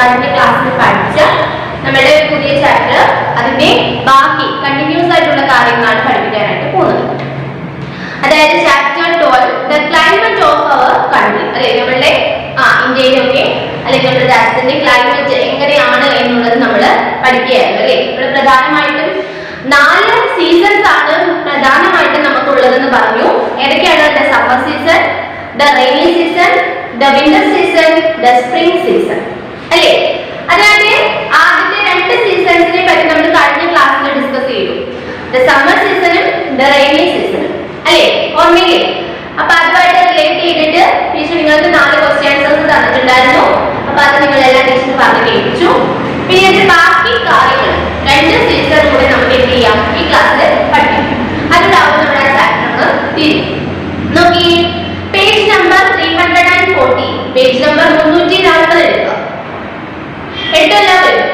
കഴിഞ്ഞ ക്ലാസ്സിൽ പഠിച്ച നമ്മുടെ പുതിയ ചാപ്റ്റർ അതിന്റെ ബാക്കി കണ്ടിന്യൂസ് ആയിട്ടുള്ള കാര്യങ്ങളാണ് പഠിപ്പിക്കാനായിട്ട് പോകുന്നത്. അതായത് chapter 12 the climate of our country. അല്ലെ നമ്മളുടെ ഇന്ത്യയിലൊക്കെ അല്ലെങ്കിൽ നമ്മുടെ രാജ്യത്തിന്റെ ക്ലൈമറ്റ് എങ്ങനെയാണ് എന്നുള്ളത് നമ്മൾ പഠിക്കുകയായിരുന്നു. അല്ലെ ഇവിടെ പ്രധാനമായിട്ടും 4 സീസൺസ് ആണ് പ്രധാനമായിട്ടും നമുക്കുള്ളതെന്ന് പറഞ്ഞു. ഏതൊക്കെയാണ്? The summer season, the rainy season, the winter season, the spring season. അല്ലേ? അതായത് ആദ്യത്തെ 2 സീസൺസിനെ പറ്റി നമ്മൾ കഴിഞ്ഞ ക്ലാസ്സിൽ ഡിസ്കസ് ചെയ്തു. ദ സമ്മർ സീസണും ദ റെയിനി സീസണും. അല്ലേ? ഓർമ്മയില്ലേ? അപ്പൊ അതുമായിട്ട് റിലേറ്റ് ചെയ്തിട്ട് ടീച്ചർ നിങ്ങൾക്ക് 4 ക്വസ്റ്റ്യൻസ് തന്നിട്ടുണ്ടായിരുന്നു. അപ്പൊ അത് നിങ്ങൾ എല്ലാ ടീച്ചറും പറഞ്ഞു കേൾപ്പിച്ചു. പിന്നെ അതിന്റെ ബാക്കി കാര്യങ്ങൾ 2 സീസൺ കൂടെ നമുക്ക് എന്ത് ചെയ്യാം ഈ ക്ലാസ്സിൽ പഠിക്കാം. അതിലാവും നമ്മുടെ ചാപ്റ്റർ തീരും. നോക്കി പേജ് നമ്പർ 340, പേജ് നമ്പർ 340 എടുക്കുക. എട്ടെല്ലാവരും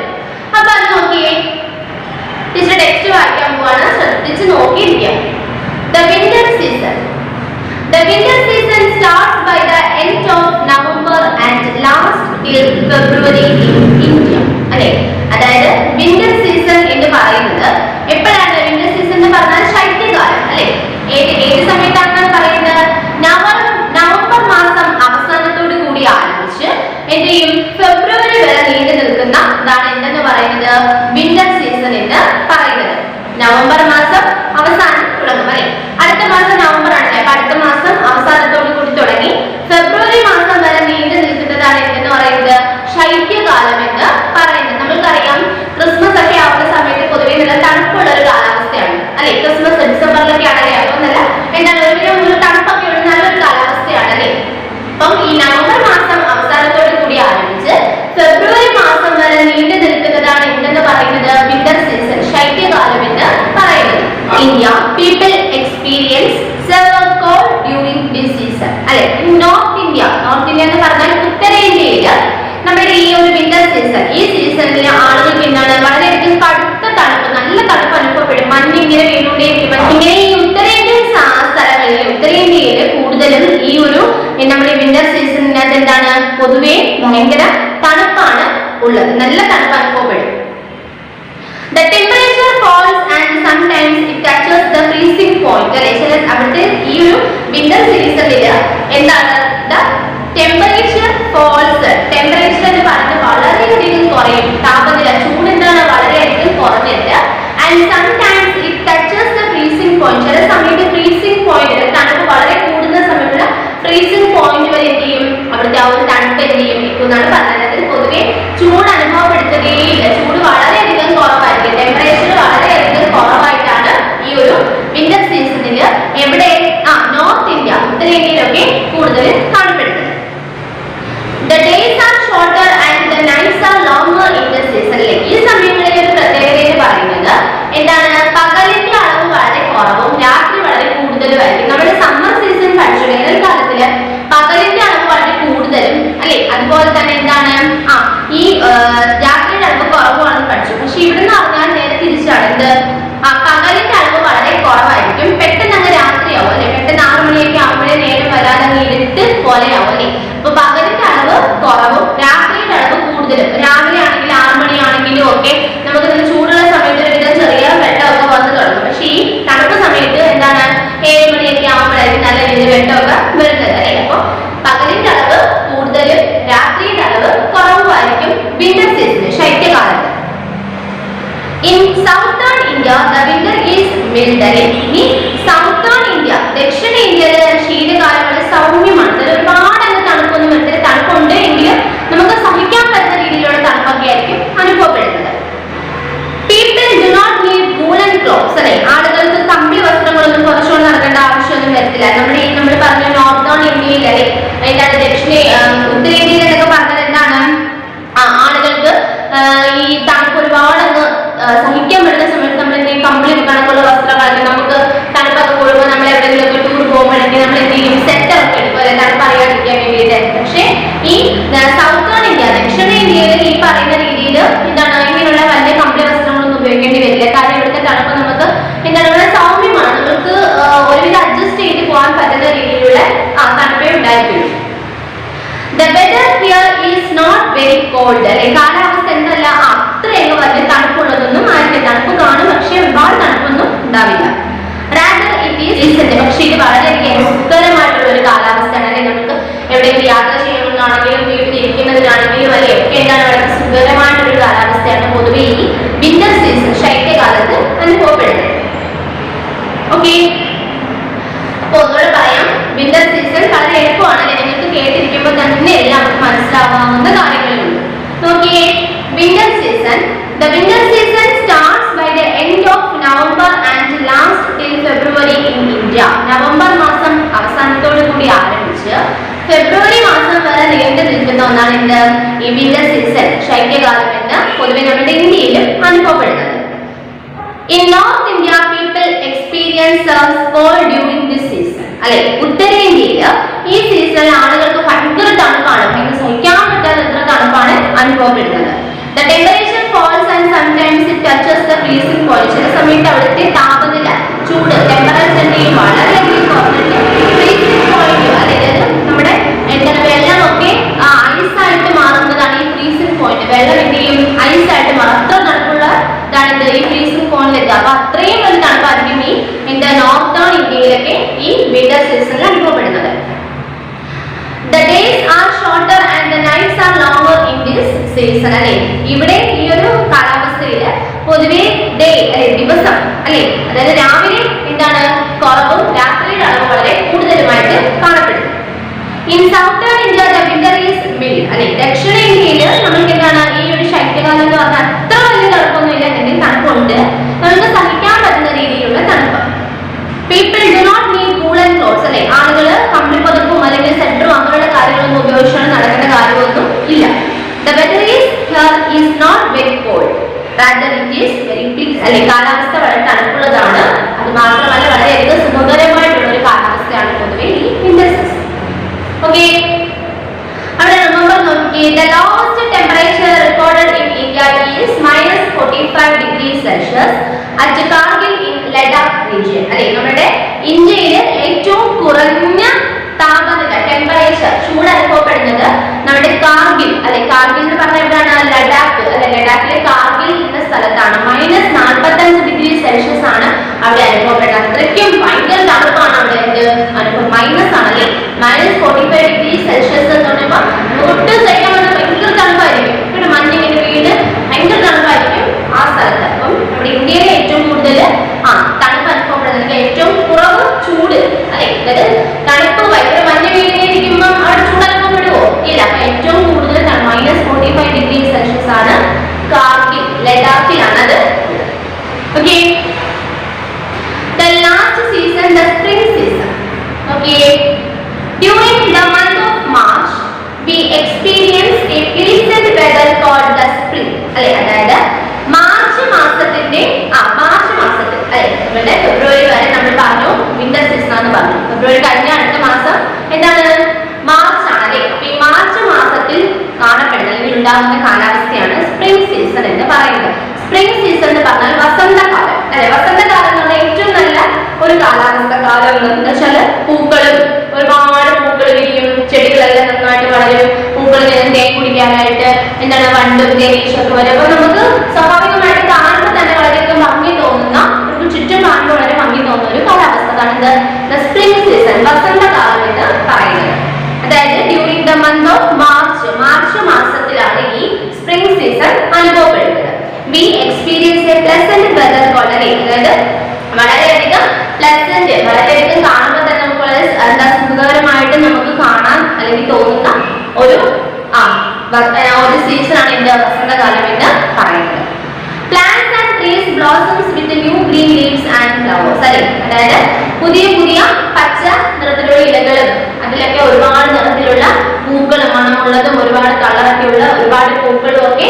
അപ്പൊ അത് നോക്കിയേ. ടീച്ചർ ടെക്സ്റ്റ് വായിക്കാൻ പോവാണ്, ശ്രദ്ധിച്ച് നോക്കിയിരിക്കാം. The winter season. The winter season starts by the end of November and lasts till February in India. അല്ലേ? അതായത് വിന്റർ സീസൺ എന്ന് പറയുന്നത് എപ്പോഴാണ്? വിന്റർ സീസൺ എന്ന് പറഞ്ഞാൽ ശൈത്യകാലം. അല്ലേ? ഏത് സമയത്താണെന്ന് പറയുന്നത്? നവംബർ മാസം അവസാനത്തോടു കൂടി ആരംഭിച്ച് എന്ത് ചെയ്യും? ഫെബ്രുവരി വരെ നീണ്ടു നിൽക്കുന്ന ഇതാണ് എന്തെന്ന് പറയുന്നത്? വിന്റർ സീസൺ എന്ന് പറയുന്നത്. നവംബർ മാസം അവസാനം തുടങ്ങും. അല്ലെ? അടുത്ത മാസം നവംബർ ആണല്ലേ? അപ്പൊ അടുത്ത മാസം അവസാനത്തോടു കൂടി തുടങ്ങി ഫെബ്രുവരി മാസം വരെ നീണ്ടു നിൽക്കുന്നതാണ് എന്തെന്ന് പറയുന്നത്? ശൈത്യകാലം എന്ന് പറയുന്നത്. നമ്മൾക്കറിയാം ക്രിസ്മസ് ഒക്കെ ആവുന്ന സമയത്ത് പൊതുവെ നല്ല തണുപ്പുള്ള ഒരു കാലാവസ്ഥയാണ്. അല്ലെ? ക്രിസ്മസ് ഡിസംബറിലൊക്കെ ആണെങ്കിൽ അതൊന്നല്ല, എന്താണ് ഒരു തണുപ്പൊക്കെ ഉള്ള നല്ലൊരു കാലാവസ്ഥയാണ്. അല്ലെ? അപ്പം ഈ നവംബർ മാസം അവസാനത്തോടു കൂടി ആരംഭിച്ച് ഫെബ്രുവരി മാസം വരെ നീണ്ടു നിൽക്കുന്നതാണ് എന്തെന്ന് പറയുന്നത്? വിന്റർ സീസൺ, ശൈത്യകാലം എന്ന് പറയുന്നത്. India people experience severe cold during this season. അല്ലെ? നോർത്ത് ഇന്ത്യ എന്ന് പറഞ്ഞാൽ ഉത്തരേന്ത്യയില് നമ്മുടെ ഈ ഒരു വിന്റർ സീസൺ, ഈ സീസണിലെ ആളുകൾക്ക് എന്താണ് വളരെയധികം കടുത്ത തണുപ്പ്, നല്ല തണുപ്പ് അനുഭവപ്പെടും. മഞ്ഞിങ്ങനെ വീണുകൊണ്ടേയിരിക്കും. ഇങ്ങനെ ഈ ഉത്തരേന്ത്യൻ സ്ഥലങ്ങളിൽ, ഉത്തരേന്ത്യയിൽ കൂടുതലും ഈ ഒരു നമ്മുടെ വിന്റർ സീസണിനകത്ത് എന്താണ് പൊതുവെ ഭയങ്കര തണുപ്പാണ് ഉള്ളത്, നല്ല തണുപ്പ് അനുഭവപ്പെടും. The temperature falls and sometimes it touches the freezing point. അല്ലെ? ചില അവിടുത്തെ ഈ ഒരു വിന്റർ സീസണില് എന്താണ്? The temperature falls. ടെമ്പറേച്ചർ എന്ന് പറയുന്നത് വളരെയധികം കുറയും. താപനില, ചൂട് എന്താണ് വളരെയധികം കുറഞ്ഞിട്ട് and sometimes it touches the freezing point. ചില സമയത്ത് ഫ്രീസിംഗ് പോയിന്റ്, തണുപ്പ് വളരെ കൂടുന്ന സമയത്തുള്ള ഫ്രീസിംഗ് പോയിന്റ് വരെ എന്ത് ചെയ്യും? അവിടുത്തെ ആ ഒരു തണുപ്പ് എന്ത് ചെയ്യും എത്തുന്നതാണ് പറഞ്ഞത്. പൊതുവെ ചൂട് അനുഭവപ്പെടുത്തുകയില്ല. ചൂട് വളരെയധികം കുറവായിരിക്കും. ടെമ്പറേച്ചർ വളരെയധികം കുറവായിട്ടാണ് ഈ ഒരു വിന്റർ സീസണിൽ എവിടെ നോർത്ത് ഇന്ത്യ, ഉത്തരേന്ത്യയിലൊക്കെ കൂടുതൽ കാണപ്പെടുന്നത്. The days are shorter and the nights are longer in the season. ഈ സമയങ്ങളിൽ ഒരു പ്രത്യേകത എന്ന് പറയുന്നത് എന്താണ്? പകലിന്റെ അളവ് വളരെ കുറവും രാത്രി വളരെ കൂടുതലുമായിരിക്കും. നമ്മുടെ സമ്മർ സീസൺ പഠിച്ചു, വേനൽക്കാലത്തില് പകലിന്റെ അളവ് വളരെ കൂടുതലും അല്ലെ? അതുപോലെ തന്നെ എന്താണ് ഈ രാത്രിയുടെ അളവ് കുറവാണെന്ന് പഠിച്ചു. പക്ഷെ ഇവിടുന്ന് പറഞ്ഞാൽ നേരെ തിരിച്ചാണ്. എന്ത്? പകലിന്റെ അളവ് വളരെ കുറവായിരിക്കും. പെട്ടെന്ന് അങ്ങ് രാത്രിയാവും. അല്ലെ? പെട്ടെന്ന് 6 മണിയൊക്കെ ആവുമ്പോഴേ നേരം വരാതെ അങ്ങ് ഇരുട്ട് പോലെയാവും. അല്ലെ? അപ്പൊ പകലിന്റെ അളവ് കുറവും രാത്രിയുടെ അളവ് കൂടുതലും. രാവിലെ ആണെങ്കിലും 6 മണിയാണെങ്കിലും ഒക്കെ നമുക്ക് നല്ല ചൂടുള്ള സമയത്ത് ഒരുവിധം ചെറിയ വെട്ടമൊക്കെ വന്നു തുടങ്ങും. പക്ഷെ ഈ തണുപ്പ് സമയത്ത് എന്താണ് 7 മണിയൊക്കെ ആവുമ്പോഴായിരിക്കും നല്ല രീതിയിൽ വെട്ടമൊക്കെ വരുന്നത്. അല്ലെ? അപ്പൊ പകലിന്റെ അളവ് കൂടുതലും രാത്രിയുടെ അളവ് കുറവുമായിരിക്കും വിന്റർ സീസൺ, ശൈത്യകാലത്ത്. In southern India the winter is mild. ഇനി southern India, ദക്ഷിണേന്ത്യയിലെ ശീതകാലം വളരെ സൗമ്യമാണ്. ഒരുപാട് അങ്ങ് തണുപ്പൊന്നും വരത്തില്ല. തണുപ്പുണ്ട് എങ്കിലും നമുക്ക് സഹിക്കാൻ പറ്റുന്ന രീതിയിലുള്ള തണുപ്പൊക്കെ ആയിരിക്കും അനുഭവപ്പെടുന്നത്. People do not need woolen clothes. അല്ലെ? ആളുകൾക്ക് കമ്പിളി വസ്ത്രങ്ങളൊന്നും കുറച്ചുകൊണ്ട് നടക്കേണ്ട ആവശ്യമൊന്നും വരത്തില്ല. നമ്മൾ പറഞ്ഞ നോർത്തേൺ ഇന്ത്യയിൽ അല്ലെ? എന്താണ് ഉത്തരേന്ത്യയിൽ എന്നൊക്കെ പറഞ്ഞത് എന്താണ്? ആളുകൾക്ക് ഈ തണുപ്പ് ഒരുപാട് അങ്ങ് സഹിക്കാൻ പറ്റുന്ന സമയത്ത് നമ്മൾ എന്തെങ്കിലും കമ്പിളി കണക്കുള്ള വസ്ത്രങ്ങളൊക്കെ നമുക്ക് തണുപ്പൊക്കെ എന്താണ് വളരെ സുഖകരമായിട്ടൊരു കാലാവസ്ഥയാണ് പൊതുവെ ഈ വിന്റർ സീസൺ ശൈത്യകാലത്ത് അനുഭവപ്പെടുന്നത്. ഓക്കെ, അപ്പൊ ഒന്നുകൂടെ പറയാം, വിന്റർ സീസൺ വളരെ എളുപ്പമാണ്, നിങ്ങൾക്ക് കേട്ടിരിക്കുമ്പോൾ തന്നെ എല്ലാവർക്കും മനസ്സിലാവാവുന്ന കാര്യങ്ങളുണ്ട്. നോക്കിയേ, winter season. The winter season starts by the end of November and lasts till February in India. November മാസം അവസാനത്തോടു കൂടി ആരംഭിച്ച് ഫെബ്രുവരി മാസം വരെ നീണ്ടു നിൽക്കുന്ന ഒന്നാണ് എന്ത് ഈ വിന്റർ സീസൺ, ശൈത്യകാലം എന്ന് പൊതുവെ നമ്മുടെ ഇന്ത്യയിലും അനുഭവപ്പെടുന്നത്. In North India, people experience cold during this season. അല്ലെ, ഉത്തരേന്ത്യയിൽ ഈ സീസണിൽ ആളുകൾക്ക് ഭയങ്കര തണുപ്പാണ്, ഭയങ്കര സഹിക്കാൻ പറ്റാത്ത തണുപ്പാണ് അനുഭവപ്പെടുന്നത്. The temperature falls and sometimes it touches the freezing point. ചില സമയത്ത് അവിടുത്തെ താപനില, ചൂട്, ടെമ്പറേച്ചറിന്റെ വളരെയധികം കുറഞ്ഞിട്ട് ഫ്രീസിംഗ് പോയിന്റ്, അതായത് നമ്മുടെ എന്താണ് വെള്ളമൊക്കെ ഐസായിട്ട് മാറുന്നതാണ് ഈ ഫ്രീസിംഗ് പോയിന്റ്. വെള്ളം എന്ത് ചെയ്യും, ഐസായിട്ട് മാറും. അത്ര തണുപ്പുള്ള ഇതാണ് ഈ ഫ്രീസിംഗ് പോയിന്റിലെത്തുക. അപ്പൊ അത്രയും ഒരു തണുപ്പായിരിക്കും ഈ എന്താ നോർത്തേൺ ഇന്ത്യയിലൊക്കെ ഈ വിന്റർ സീസണിൽ അനുഭവപ്പെടുന്നത്. The days are shorter and the nights are longer in this season. അല്ലെ, ഇവിടെ ഈ ഒരു കാലാവസ്ഥയില് പൊതുവെ ഡേ അല്ലെ ദിവസം അല്ലെ, അതായത് രാവിലെ എന്താണ് കുറവും രാത്രിയുടെ അളവ് വളരെ കൂടുതലുമായിട്ട് കാണപ്പെടുന്നു. In southern India the winter is mild. അല്ലെ, ദക്ഷിണ ഇന്ത്യയിൽ നമുക്ക് എന്താണ് ഈ ഒരു ശൈത്യകാലം എന്ന് പറഞ്ഞാൽ അത്ര വലിയ തണുപ്പൊന്നും ഇല്ല, അല്ലെങ്കിൽ തണുപ്പുണ്ട്, നമുക്ക് സഹിക്കാൻ പറ്റുന്ന രീതിയിലുള്ള തണുപ്പ്. People do not need woolen clothes. അല്ലെ, ആളുകൾ കമ്പിളിപ്പുതപ്പും അല്ലെങ്കിൽ സെറ്ററും അങ്ങനെയുള്ള കാര്യങ്ങളൊന്നും ഉപയോഗിച്ചാണ് നടക്കേണ്ട കാര്യമൊന്നും ഇല്ല. The weather is not very cold, rather it is very pleasant. അല്ലെ, കാലാവസ്ഥ വളരെ തണുപ്പുള്ളതാണ്, അത് മാത്രമല്ല വളരെയധികം സുഖകരമായിട്ടുള്ള ഒരു കാലാവസ്ഥയാണ് പൊതുവെ ഈ വിന്റർ സീസൺ. ഓക്കെ, അവിടെ റിമെമ്പർ നോക്കിയേ, the lowest temperature recorded in India is -45 degrees Celsius at Kargil in Ladakh region. അല്ലെ, നമ്മുടെ ഇന്ത്യയിലെ ഏറ്റവും കുറഞ്ഞ താപനില ടെമ്പറേച്ചർ ചൂട് അനുഭവപ്പെടുന്നത് നമ്മുടെ കാർഗിൽ, അല്ലെ കാർഗിൽ എന്ന് പറഞ്ഞാൽ എവിടെയാണ്, ലഡാക്ക്, അല്ലെ ലഡാക്കിലെ കാർഗിൽ എന്ന സ്ഥലത്താണ്. -45 ഡിഗ്രി സെൽഷ്യസ് ആണ് അവിടെ അനുഭവപ്പെടുന്നത്. അത്രയ്ക്കും ഭയങ്കര തണുപ്പാണ് അവിടെ അനുഭവം. മൈനസ് ആണ് അല്ലെ, -45 ഡിഗ്രി സെൽഷ്യസ് എന്ന് പറയുമ്പോൾ ഒട്ടും സഹിക്കാൻ പറ്റുന്ന ഭയങ്കര തണുപ്പായിരിക്കും. ഇവിടെ മഞ്ഞിങ്ങനെ വീട് ഭയങ്കര തണുപ്പായിരിക്കും ആ സ്ഥലത്ത്. അപ്പം നമ്മുടെ ഇന്ത്യയിലെ ഏറ്റവും കൂടുതൽ തണുപ്പ് അനുഭവപ്പെടുന്നത്, ഏറ്റവും കുറവ് ചൂട് അല്ലെ, അതായത് തണുപ്പ് ഭയങ്കര മഞ്ഞ് വീടിയിരിക്കുമ്പോൾ അവിടെ ചൂട് അനുഭവപ്പെടുവോ ഇല്ല. അപ്പൊ ഏറ്റവും കൂടുതൽ -45 ഡിഗ്രി സെൽഷ്യസ് ആണ് കാർഗിൽ, ലഡാക്കിലാണ് അത്. Okay, the last season, the spring season. Okay, during the month of March we experience a pleasant weather called the spring. അല്ലെ, അതായത് മാർച്ച് മാസത്തിന്റെ മാർച്ച് മാസത്തിൽ അല്ലെ, നമ്മുടെ ഫെബ്രുവരി വരെ നമ്മൾ പറഞ്ഞു വിന്റർ സീസൺ ആണെന്ന് പറഞ്ഞു. ഫെബ്രുവരി കഴിഞ്ഞ അടുത്ത മാസം എന്താണ്, മാർച്ച് ആണ് അല്ലെ. അപ്പൊ ഈ മാർച്ച് മാസത്തിൽ കാണപ്പെടുന്ന അല്ലെങ്കിൽ ഉണ്ടാകുന്ന കാലാവസ്ഥയാണ് സ്പ്രിംഗ് സീസൺ എന്ന് പറയുന്നത്. സ്പ്രിംഗ് സീസൺ എന്ന് പറഞ്ഞാൽ വസന്തകാലം അല്ലെ. വസന്തകാലം എന്ന് പറഞ്ഞാൽ ഏറ്റവും നല്ല ഒരു കാലാവസ്ഥ കാലം എന്ന് വെച്ചാൽ പൂക്കളും ഒരുപാട് പൂക്കൾ വിരിയും, ചെടികളെല്ലാം നന്നായിട്ട് വളരും, പൂക്കൾ തേൻ കുടിക്കാനായിട്ട് എന്താണ് വണ്ടും തേനീച്ചൊക്കെ വരും. അപ്പൊ നമുക്ക് സ്വാഭാവികമായിട്ട് കാണുമ്പോൾ തന്നെ വളരെയധികം ഭംഗി തോന്നുന്ന, നമുക്ക് ചുറ്റും കാണുമ്പോൾ വളരെ ഭംഗി തോന്നുന്ന ഒരു കാലാവസ്ഥയാണ് സ്പ്രിംഗ് സീസൺ, വസന്തകാലം എന്ന് പറയുന്നത്. അതായത് during the month of March, March മാസത്തിലാണ് ഈ സ്പ്രിംഗ് സീസൺ അനുഭവപ്പെടുന്നത്. We experience a pleasant weather cold, അതായത് വളരെയധികം പ്ലസന്റ്, വളരെയധികം കാണുമ്പോൾ തന്നെ നമുക്ക് വളരെ എന്താ സുഖകരമായിട്ട് നമുക്ക് കാണാൻ അല്ലെങ്കിൽ തോന്നുന്ന ഒരു ഒരു സീസൺ ആണ് എന്റെ വസന്തകാലം എന്ന് പറയുന്നത്. Plants and trees blossoms with new green leaves and flowers. അതായത് പുതിയ പുതിയ പച്ച നിറത്തിലുള്ള ഇലകളും അതിലൊക്കെ ഒരുപാട് നിറത്തിലുള്ള പൂക്കളും മണമുള്ളതും ഒരുപാട് കളറൊക്കെയുള്ള ഒരുപാട് പൂക്കളും ഒക്കെ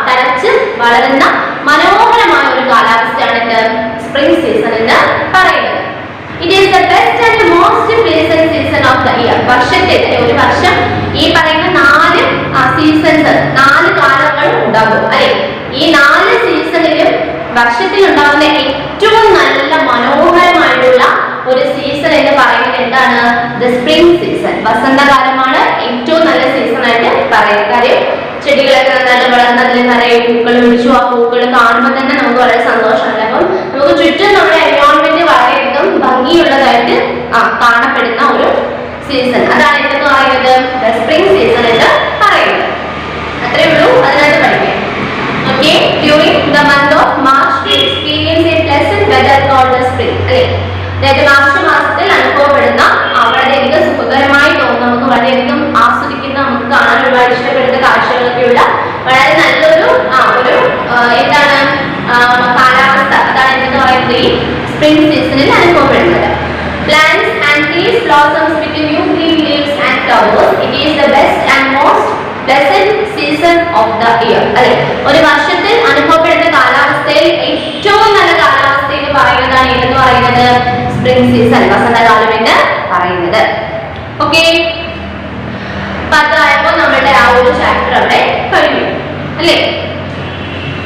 തഴച്ച് വളരുന്ന മനോഹരമായ ഒരു കാലാവസ്ഥയാണ് ഇത് സ്പ്രിംഗ് സീസൺ എന്ന് പറയുന്നത്. It is the best and most pleasant season of the year. വർഷത്തെ ഒരു വർഷം ഈ പറയുന്ന 4 സീസൺസ്, 4 കാലങ്ങൾ ഉണ്ടാകും അല്ലെ. ഈ 4 സീസണിലും വർഷത്തിൽ ഉണ്ടാകുന്ന ഏറ്റവും നല്ല മനോഹരമായിട്ടുള്ള ഒരു സീസൺ എന്ന് പറയുന്നത് എന്താണ്, ദ സ്പ്രിംഗ് സീസൺ. വസന്തകാലമാണ് ഏറ്റവും നല്ല സീസൺ ആയിട്ട് പറയുന്നത്. കാര്യം ചെടികളൊക്കെ നന്നായിട്ട് വളർന്ന് അതിൽ നിറയെ പൂക്കൾ പിടിച്ചു. ആ പൂക്കൾ കാണുമ്പോൾ തന്നെ നമുക്ക് വളരെ സന്തോഷമാണ്. അപ്പം നമുക്ക് ചുറ്റും നമ്മുടെ എൻവയോൺമെന്റ് വളരെയധികം ഭംഗിയുള്ളതായിട്ട് കാണപ്പെടുന്ന ഒരു സീസൺ, അതാണ് എന്തെന്ന് പറയുന്നത്, സ്പ്രിംഗ് സീസൺ എന്ന് പറയുന്നത്. അത്രേ ഉള്ളൂ. പറയുന്നത്. ഓക്കെ, അപ്പൊ അതായപ്പോ നമ്മുടെ ആ ഒരു ചാപ്റ്റർ അവിടെ കഴിഞ്ഞു അല്ലേ.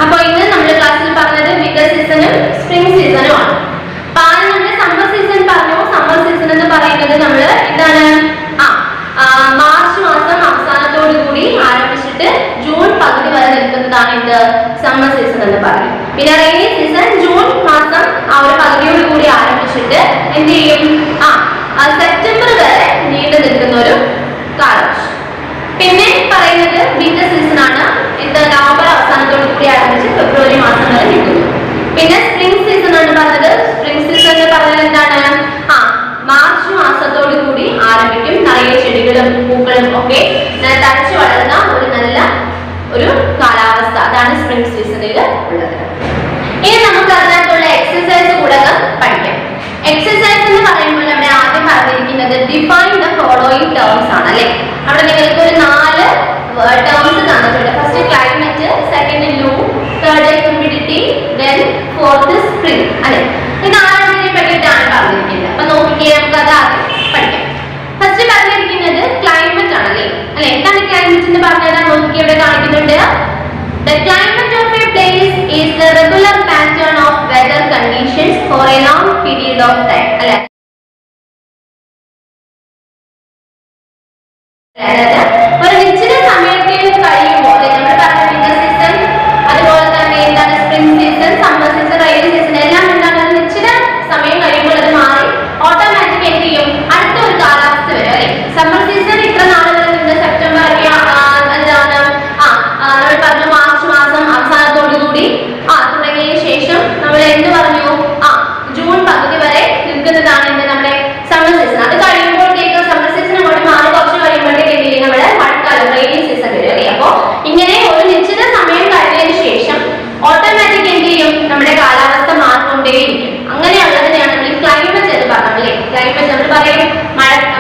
അപ്പൊ ഇന്ന് നമ്മുടെ ക്ലാസ്സിൽ പറഞ്ഞത് വിന്റർ സീസണും സ്പ്രിംഗ് സീസണും ആണ്. അപ്പൊ ആദ്യം നമ്മൾ സമ്മർ സീസൺ പറഞ്ഞു. സമ്മർ സീസൺ എന്ന് പറയുന്നത് നമ്മൾ എന്താണ്, മാർച്ച് മാസം അവസാനത്തോടു കൂടി ആരംഭിച്ചിട്ട് ജൂൺ പകുതി വരെ നിൽക്കുന്നതാണ് ഇത് സമ്മർ സീസൺ എന്ന് പറയും. പിന്നെ റെയിനി സീസൺ ജൂൺ മാസം ആ ഒരു പകുതിയോട് കൂടി ആരംഭിച്ചിട്ട് എന്ത് ചെയ്യും, സെപ്റ്റംബർ വരെ നീണ്ടു നിൽക്കുന്ന ഒരു കാലവർഷം. പിന്നെ പറയുന്നത് വിന്റർ സീസൺ ആണ്, ഇത് നവംബർ അവസാനത്തോടു കൂടി ആരംഭിച്ച് ഫെബ്രുവരി മാസം വരെ നിൽക്കുന്നു. പിന്നെ സ്പ്രിംഗ് സീസൺ ആണ് പറഞ്ഞത്. സ്പ്രിംഗ് സീസൺ എന്ന് പറഞ്ഞത് എന്താണ്, മാർച്ച് മാസത്തോടു കൂടി ആരംഭിക്കും. നിറയെ ചെടികളും പൂക്കളും ഒക്കെ തഴച്ചു വളർന്ന ഒരു നല്ല ഒരു കാലാവസ്ഥ, അതാണ് സ്പ്രിംഗ് സീസണിൽ ഉള്ളത്. ഇനി നമുക്ക് അതിനകത്തുള്ള എക്സസൈസ് കൂടെ പഠിക്കാം. എക്സസൈസ് എന്ന് പറയുമ്പോൾ അവിടെ ആദ്യം പറഞ്ഞിരിക്കുന്നത് ഡിഫൈൻ ദ ഫോളോയിങ് ടേംസ് ആണ് അല്ലെ. അവിടെ നിങ്ങൾക്ക് ഒരു 4 ടേംസ് തന്നിട്ടുണ്ട്. First climate, second loo, third humidity, then fourth spring അല്ലെ. ഈ 4 പറ്റിയിട്ടാണ് പറഞ്ഞിരിക്കുന്നത്. അപ്പൊ നോക്കിക്കേ, നമുക്ക് അത് ആദ്യം പഠിക്കാം. ഫസ്റ്റ് പറഞ്ഞിരിക്കുന്നത് ക്ലൈമറ്റ് ആണല്ലേ അല്ലെ. എന്താണ് ക്ലൈമറ്റ് എന്ന് പറഞ്ഞാൽ നോക്കി ഇവിടെ കാണിക്കുന്നുണ്ട്. The climate of a place is the regular pattern of weather conditions for a long period of time. അല്ലെ, ഒരു നിശ്ചിത സമയത്തിൽ കഴിയുമ്പോൾ നമ്മൾ പറഞ്ഞ വിന്റർ സീസൺ, അതുപോലെ തന്നെ എന്താണ് spring season, summer season, rainy season എല്ലാം എന്താണ് നിശ്ചിത സമയം കഴിയുമ്പോൾ അത് മാറി ഓട്ടോമാറ്റിക് എന്ത് ചെയ്യും, അടുത്ത ഒരു കാലാവസ്ഥ വരും അല്ലെ. സമ്മർ സീസൺ ഇത്ര നാളുകളിൽ നിന്ന് സെപ്റ്റംബർ ഒക്കെ എന്താണ് നമ്മൾ പറഞ്ഞു മാർച്ച് മാസം അവസാനത്തോടു കൂടി തുടങ്ങിയതിനു ശേഷം നമ്മൾ എന്ത് പറഞ്ഞു ജൂൺ പകുതി വരെ നിൽക്കുന്നതാണ് എന്ത് നമ്മുടെ സമ്മർ സീസൺ. അത് കഴിയുമ്പോഴത്തേക്ക് സമ്മർ സീസൺ അങ്ങോട്ട് മാറി കുറച്ച് കഴിയുമ്പോഴത്തേക്ക് എന്ത് ചെയ്യും, നമ്മുടെ മഴക്കാലം റെയിനി സീസൺ വരും അല്ലേ. അപ്പൊ ഇങ്ങനെ ഒരു നിശ്ചിത സമയം കഴിഞ്ഞതിന് ശേഷം ഓട്ടോമാറ്റിക് എന്ത് ചെയ്യും, നമ്മുടെ കാലാവസ്ഥ മാറിക്കൊണ്ടേയിരിക്കും. അങ്ങനെയുള്ളതിനെയാണ് നമ്മൾ ക്ലൈമറ്റ് എന്ന് പറഞ്ഞത് അല്ലേ. ക്ലൈമറ്റ് നമ്മൾ പറയും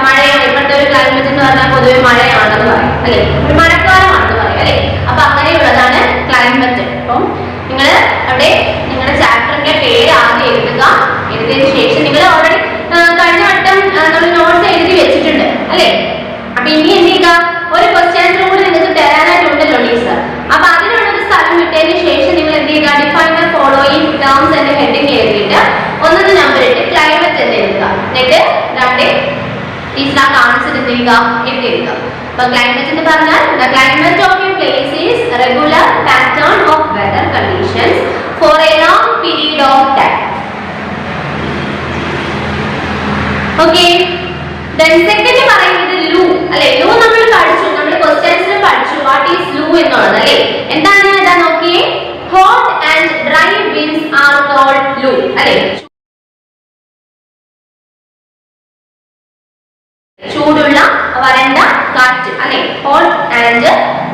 മഴയാണ്, ഇപ്പോഴത്തെ ഒരു ക്ലൈമറ്റ് എന്ന് പറഞ്ഞാൽ പൊതുവെ മഴയാണെന്ന് പറയും അല്ലെ, ഒരു മഴക്കാലമാണെന്ന് പറയും അല്ലെ. അപ്പൊ അങ്ങനെയുള്ളതാണ് ക്ലൈമറ്റ്. അപ്പം നിങ്ങൾ അവിടെ നിങ്ങളുടെ ചാപ്റ്ററിന്റെ പേര് ആദ്യം എഴുതുക. എഴുതിയതിനു ശേഷം നിങ്ങൾ ഓൾറെഡി കഴിഞ്ഞ വട്ടം നമ്മൾ നോട്ട്സ് എഴുതി വെച്ചിട്ടുണ്ട് അല്ലെ. അപ്പൊ ഇനി എന്ത് ചെയ്യുക, ഒരു ക്വസ്റ്റ്യൻ ആൻസർ കൂടി നിങ്ങൾക്ക് തരാനായിട്ടുണ്ടല്ലോ ടീച്ചർ. അപ്പൊ അതിനുള്ളൊരു സ്ഥലം വിട്ടതിന് ശേഷം നിങ്ങൾ എന്ത് ചെയ്യുക, ഡിഫൈൻ ദ ഫോളോയിങ് ടേംസ് എന്ന ഹെഡിങ് എഴുതിയിട്ട് 1 നമ്പർ ഇട്ട് ക്ലൈമറ്റ് എന്ന് എഴുതുക. എന്നിട്ട് നമ്മുടെ ടീച്ചർ ആ കാണിച്ചിട്ട് എന്ത് ചെയ്യുക, എഴുതിയെടുക്കുക. അപ്പൊ ക്ലൈമറ്റ് എന്ന് പറഞ്ഞാൽ the climate of a place is regular pattern of weather conditions for a long period of time. Okay, then second പറയുന്നത് ലൂ അല്ലെ. ലൂ നമ്മൾ പഠിച്ചു, നമ്മൾ ക്വസ്റ്റ്യൻസിൽ പഠിച്ചു വാട്ട് ഈസ് ലൂ എന്നുള്ളത് അല്ലെ. എന്താണ് ഇതാ നോക്കിയേ, hot and dry winds are called ലൂ അല്ലെ. ചൂടുള്ള വരണ്ട കാറ്റ് അല്ലെ, hot and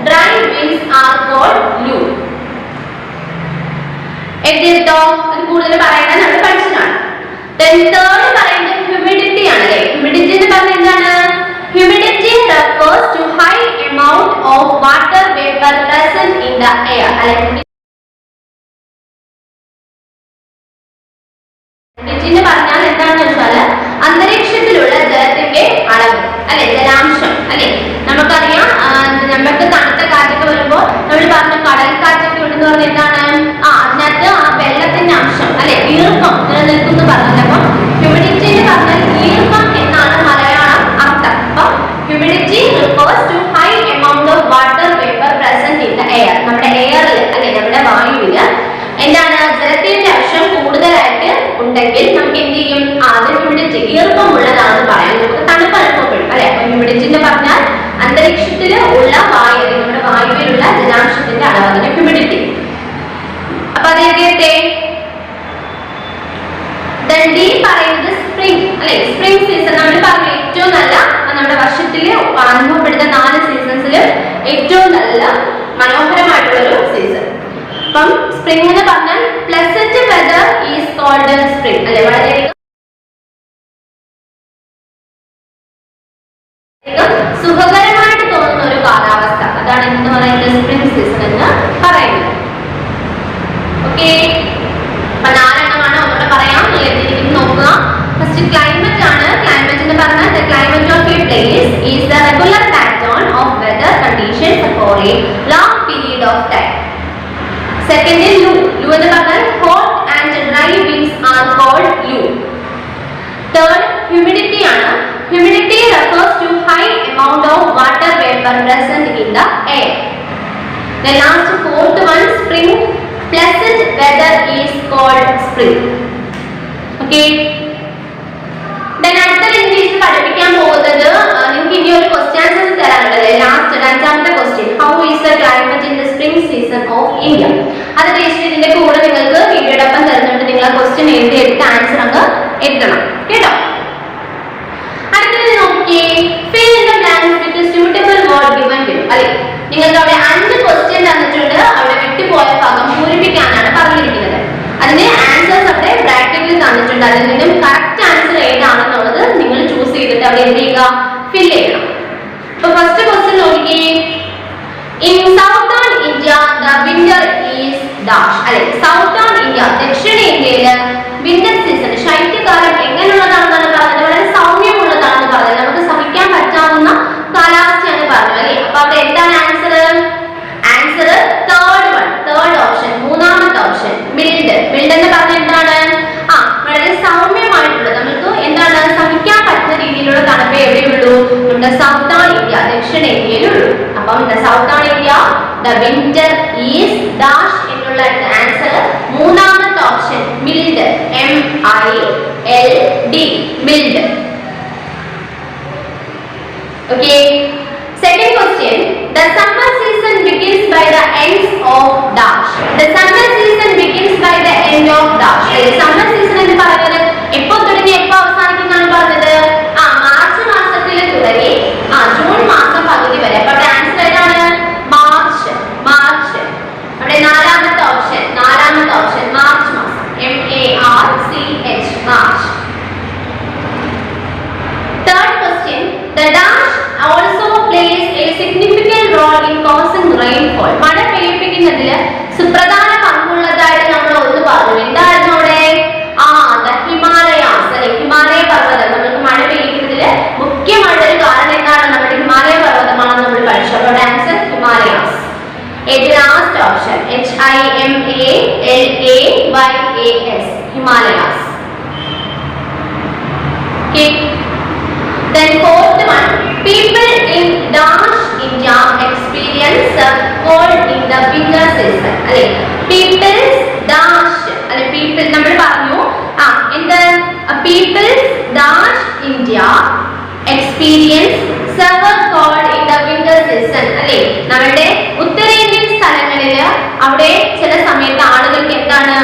dry winds are called ലൂ. എഴുതിട്ടോ, അത് കൂടുതൽ പറയുന്നത് നമ്മൾ പഠിച്ചതാണ്. Then third പറയുന്നത് ഹ്യൂമിഡിറ്റി ആണ് അല്ലെ. ഹ്യൂമിഡിറ്റി എന്ന് പറഞ്ഞാൽ എന്താണ്, humidity refers to high amount of water vapor present in the air അല്ലെ. ഹ്യൂമിഡിറ്റി എന്ന് പറഞ്ഞാൽ എന്താണെന്ന് വെച്ചാൽ അന്തരീക്ഷത്തിലുള്ള ജലത്തിന്റെ അളവ് അല്ലെ, ജലാംശം അല്ലെ. നമുക്കറിയാം നമുക്ക് തണുത്ത കാറ്റൊക്കെ വരുമ്പോൾ നമ്മൾ പറഞ്ഞ കടൽ കാറ്റൊക്കെ ഉണ്ടെന്ന് പറഞ്ഞാൽ എന്താണ്, അതിനകത്ത് ആ വെള്ളത്തിന്റെ അംശം അല്ലെ, ഈർപ്പം നിലനിൽക്കുന്നു പറഞ്ഞത്. അപ്പം ഹ്യൂമിഡിറ്റി എന്ന് പറഞ്ഞാൽ ഈർപ്പം എന്നാണ് മലയാളം അർത്ഥം. അപ്പം humidity refers to high amount of water vapor present in the air. നമ്മുടെ എയറിൽ അല്ലെ, നമ്മുടെ വായുവില് എന്താണ് ജലത്തിന്റെ അംശം കൂടുതലായിട്ട് ഉണ്ടെങ്കിൽ നമുക്ക് എന്ത് ചെയ്യും, അത് ഹ്യൂമിഡിറ്റി ഈർപ്പമുള്ളതാണെന്ന് പറയാം. നമുക്ക് തണുപ്പ് അനുഭവപ്പെടും അല്ലെ. അപ്പൊ ഹ്യൂമിഡിറ്റി എന്ന് പറഞ്ഞാൽ അന്തരീക്ഷത്തിൽ ഉള്ള വായു, നമ്മുടെ വായുവിലുള്ള ജലാംശത്തിന്റെ അളവ്, അതിന്റെ ഹ്യൂമിഡിറ്റി. അപ്പൊ അത് എഴുതിയട്ടെ. ഡി പറയുന്നത് സ്പ്രിംഗ് അല്ലെ. സ്പ്രിംഗ് സീസൺ നമ്മൾ പറഞ്ഞു ഏറ്റവും നല്ല നമ്മുടെ വർഷത്തിൽ അനുഭവപ്പെടുന്ന 4 സീസൺസിൽ ഏറ്റവും നല്ല മനോഹരമായിട്ടുള്ള ഒരു സീസൺ. അപ്പം സ്പ്രിംഗ് എന്ന് പറഞ്ഞാൽ pleasant weather is cold spring അല്ലെ. വളരെയധികം സുഖകരമായിട്ട് തോന്നുന്ന ഒരു കാലാവസ്ഥ, അതാണ് എന്ന് പറയുന്നത് സ്പ്രിംഗ് സീസൺ എന്ന് പറയുന്നത്. ഓക്കെ, അപ്പൊ 4 എണ്ണമാണ് ഒന്നുകൂടെ പറയാം. നോക്കുക, ഫസ്റ്റ് ക്ലൈമറ്റ് ആണ്. ക്ലൈമറ്റ് എന്ന് പറഞ്ഞാൽ Humidity refers to high amount of water vapor present in the air. The last fourth one, spring. Pleasant weather is called spring. Okay. Then അടുത്ത ഇംഗ്ലീഷ് പഠിപ്പിക്കാൻ പോകുന്നത് നിങ്ങൾക്ക് ഇനി ഒരു ക്വസ്റ്റ്യൻസ് തരാനുള്ളത്. ലാസ്റ്റ് അഞ്ചാമത്തെ question, how is the climate in the spring season of India. അത് teacher ഇതിന്റെ കൂടെ നിങ്ങൾക്ക് വീഡിയോടൊപ്പം തരുന്നുണ്ട്. നിങ്ങൾ ആ ക്വസ്റ്റ്യൻ എഴുതി എടുത്ത് ആൻസർ അങ്ങ് എഴുതണം കേട്ടോ. അടുത്തത് നോക്കിയേ, fill in the blanks with a suitable word given below. അല്ലെ, നിങ്ങൾക്ക് അവിടെ 5 ക്വസ്റ്റ്യൻ തന്നിട്ടുണ്ട്. അവിടെ വിട്ടുപോയ ഭാഗം പൂരിപ്പിക്കാനാണ് പറഞ്ഞിരിക്കുന്നത്. അതിന്റെ ആൻസേഴ്സ് അവിടെ ബ്രാക്കറ്റിൽ തന്നിട്ടുണ്ട്. അതിൽ നിന്നും കറക്റ്റ് ആൻസർ ഏതാണെന്നുള്ളത് നിങ്ങൾ ചൂസ് ചെയ്തിട്ട് അവിടെ എന്ത് ചെയ്യുക, ഫിൽ ചെയ്യണം. അപ്പൊ ഫസ്റ്റ് ക്വസ്റ്റ്യൻ നോക്കിയേ, in southern India the winter is dash. അല്ലെ, സൗത്തേൺ ഇന്ത്യ ദക്ഷിണ ഇന്ത്യയില് വിന്റർ സീസൺ ശൈത്യകാലം എങ്ങനെയുള്ളതാണെന്നാണ് പറഞ്ഞത്. വളരെ സൗമ്യമുള്ളതാണെന്ന് പറഞ്ഞത്. നമുക്ക് സഹിക്കാൻ പറ്റാവുന്ന കാലാവസ്ഥയാണ് പറഞ്ഞത് അല്ലെ. അപ്പൊ അവിടെ എന്താണ് ആൻസർ? ആൻസർ തേർഡ് ഓപ്ഷൻ, മൂന്നാമത്തെ ഓപ്ഷൻ, മിൽഡ്. മിൽഡ് എന്ന് പറഞ്ഞ എന്താണ്? വളരെ സൗമ്യമായിട്ടുള്ളത്, നമുക്ക് എന്താണ് സഹിക്കാൻ പറ്റുന്ന രീതിയിലുള്ള തണുപ്പ് എവിടെയുള്ളൂ? നമ്മുടെ സൗത്തേൺ ഇന്ത്യ, ദക്ഷിണ ഇന്ത്യയിലുള്ളൂ. അപ്പം southern India the winter is dash എന്നുള്ള ആൻസർ മൂന്നാമത്തെ option, mild, MILD, mild. Okay. Second question, the summer season begins by the end of dash. The summer season begins by the end of dash. Summer season എന്ന് പറയുന്നത് എപ്പോൾ തുടങ്ങി എപ്പോൾ അവസാനിക്കുന്നതാണ് പറഞ്ഞത്? March മാസത്തിൽ തുടങ്ങി ജൂൺ മാസം പകുതി വരെ. അപ്പോൾ ആൻസർ ഏതാണ്? മാർച്ച്. അവിടെ നാലാമത്തെ ഓപ്ഷൻ മാർച്ച് മാസം, MARCH, March. Third question, the dash also plays a significant role in causing rainfall. മഴ പെയ്യിപ്പിക്കുന്നതിൽ സുപ്രധാന പങ്കുള്ളതായിട്ട് നമ്മൾ ഒന്ന് പറഞ്ഞു. എന്തായിരുന്നു അവിടെ? ഹിമാലയാസ് അല്ലെ, ഹിമാലയ പർവ്വതം. നമുക്ക് മഴ പെയ്യിക്കുന്നതിൽ മുഖ്യമായിട്ട് ഒരു കാരണം എന്താണ്? നമ്മുടെ ഹിമാലയ പർവ്വതമാണെന്ന് നമ്മൾ പഠിച്ചു. അപ്പോൾ answer Himalayas. Last option HIMALAYAS, Himalayas. Okay. Then fourth one, people in dash India experience cold in the winter season. അല്ലെ, people's dash അല്ലെ, people നമ്മൾ പറഞ്ഞു എന്താ, people's dash India experience severe cold in the winter season. അല്ലെ, നമ്മുടെ ഉത്തരേന്ത്യൻ സ്ഥലങ്ങളിൽ അവിടെ ചില സമയത്ത് ആളുകൾക്ക് എന്താണ്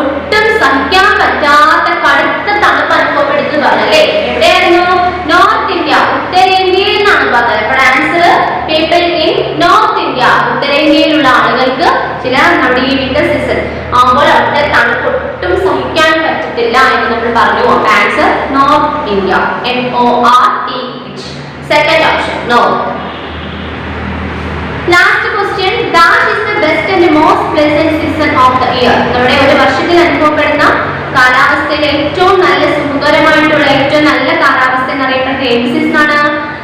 ഒട്ടും സഹിക്കാൻ പറ്റാത്ത കടുത്ത തണുപ്പ് അനുഭവപ്പെടുന്നു പറഞ്ഞല്ലേ. എവിടെയായിരുന്നു? നോർത്ത് ഇന്ത്യ, ഉത്തരേന്ത്യയിൽ നിന്നാണ് പറഞ്ഞത്. അപ്പോൾ answer people in north India, ഉത്തരേന്ത്യയിലുള്ള ആളുകൾക്ക് ചില നമ്മുടെ ഈ വിന്റർ സീസൺ ആകുമ്പോൾ അവിടെ തണുപ്പ് ഒട്ടും സഹിക്കാൻ പറ്റത്തില്ല എന്ന് നമ്മൾ പറഞ്ഞു. Answer north India, NORTH. Second option north. Last question, dash is the best and most pleasant season of the year. നമ്മുടെ ഒരു വർഷത്തിൽ അനുഭവപ്പെടുന്ന കാലാവസ്ഥയിലെ ഏറ്റവും നല്ല സുഖകരമായിട്ടുള്ള ഏറ്റവും നല്ല കാലാവസ്ഥ എന്നറിയപ്പെടുന്ന ഏത് സീസൺ ആണ്?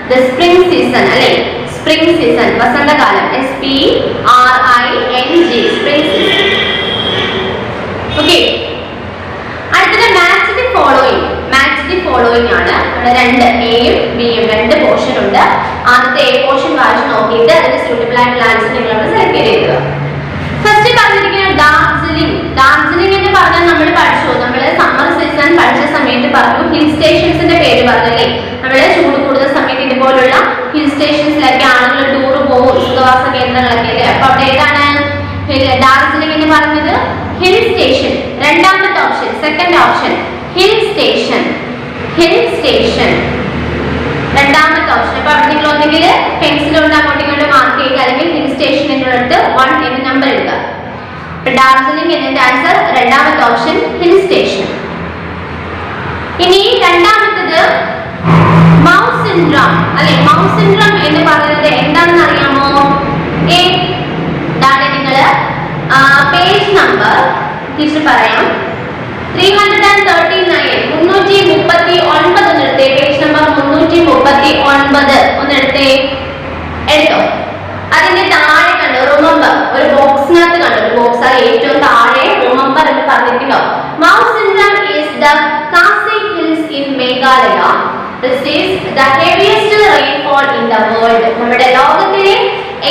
ദ സ്പ്രിംഗ് സീസൺ അല്ലെ, സ്പ്രിംഗ് സീസൺ, വസന്തകാലം, SPRING, സ്പ്രിംഗ് സീസൺ. ഓക്കെ. അടുത്തത് match the following. Match the following ആണ്. ഇവിടെ രണ്ട് എയും ബിയും രണ്ട് പോർഷൻ ഉണ്ട്. ആദ്യത്തെ എ പോർഷൻ വായിച്ച് നോക്കിയിട്ട് അതിന് സ്യൂട്ടബിൾ ആയിട്ടുള്ള ആൻസർ നിങ്ങൾ സെലക്ട് ചെയ്ത്. ഫസ്റ്റ് പറഞ്ഞിരിക്കുന്നത് ഡാർജിലിംഗ്. ഡാർജിലിംഗ് എന്ന് പറഞ്ഞാൽ നമ്മൾ പഠിച്ചു, നമ്മൾ സമ്മർ സീസൺ പഠിച്ച സമയത്ത് പറഞ്ഞു, ഹിൽ സ്റ്റേഷൻസിന്റെ പേര് പറഞ്ഞല്ലേ. നമ്മുടെ ചൂട് കൂടുതൽ സമയത്ത് ഇതുപോലുള്ള ഹിൽ സ്റ്റേഷൻസിലൊക്കെ ആളുകൾ ടൂർ പോകും, സുഖവാസ കേന്ദ്രങ്ങളൊക്കെ അല്ലേ. അപ്പൊ അവിടെ ഏതാണ് ഡാർജിലിംഗ് എന്ന് പറഞ്ഞത്? Hill station. രണ്ടാമത്തെ option, second option, hill station, hill station, രണ്ടാമത്തെ ഓപ്ഷൻ. അപ്പൊ അവിടെ നിങ്ങൾ ഒന്നെങ്കിൽ പെൻസിൽ കൊണ്ട് അങ്ങോട്ടും ഇങ്ങോട്ട് മാർക്ക് ചെയ്യുക, അല്ലെങ്കിൽ ഹിൽ സ്റ്റേഷൻ എന്നുള്ളത് 1 എന്ന നമ്പർ എടുക്കുക. അപ്പൊ ഡാർജിലിംഗ് എന്നതിന്റെ ആൻസർ രണ്ടാമത്തെ ഓപ്ഷൻ, ഹിൽ സ്റ്റേഷൻ. ഇനി രണ്ടാമത്തത് മൗസ് സിൻഡ്രോം അല്ലെ. മൗസ് സിൻഡ്രോം എന്ന് പറയുന്നത് എന്താണെന്ന് അറിയാമോ? നിങ്ങൾ പേജ് നമ്പർ ടീച്ചർ പറയാം, 339, 339 എടുത്തേ. Page number 339 ഒന്നെടുത്തേ. എടുത്തോ. അതിന്റെ താഴെ കണ്ടോ റിമെമ്പർ, ഒരു ബോക്സിനകത്ത് കണ്ടോ, ഒരു ബോക്സ് ആ ഏറ്റവും താഴെ റിമെമ്പർ എന്ന് പറഞ്ഞിട്ടുണ്ടോ? Mawsynram is the Khasi Hills in Meghalaya receives the heaviest rainfall in the world. നമ്മുടെ ലോകത്തിലെ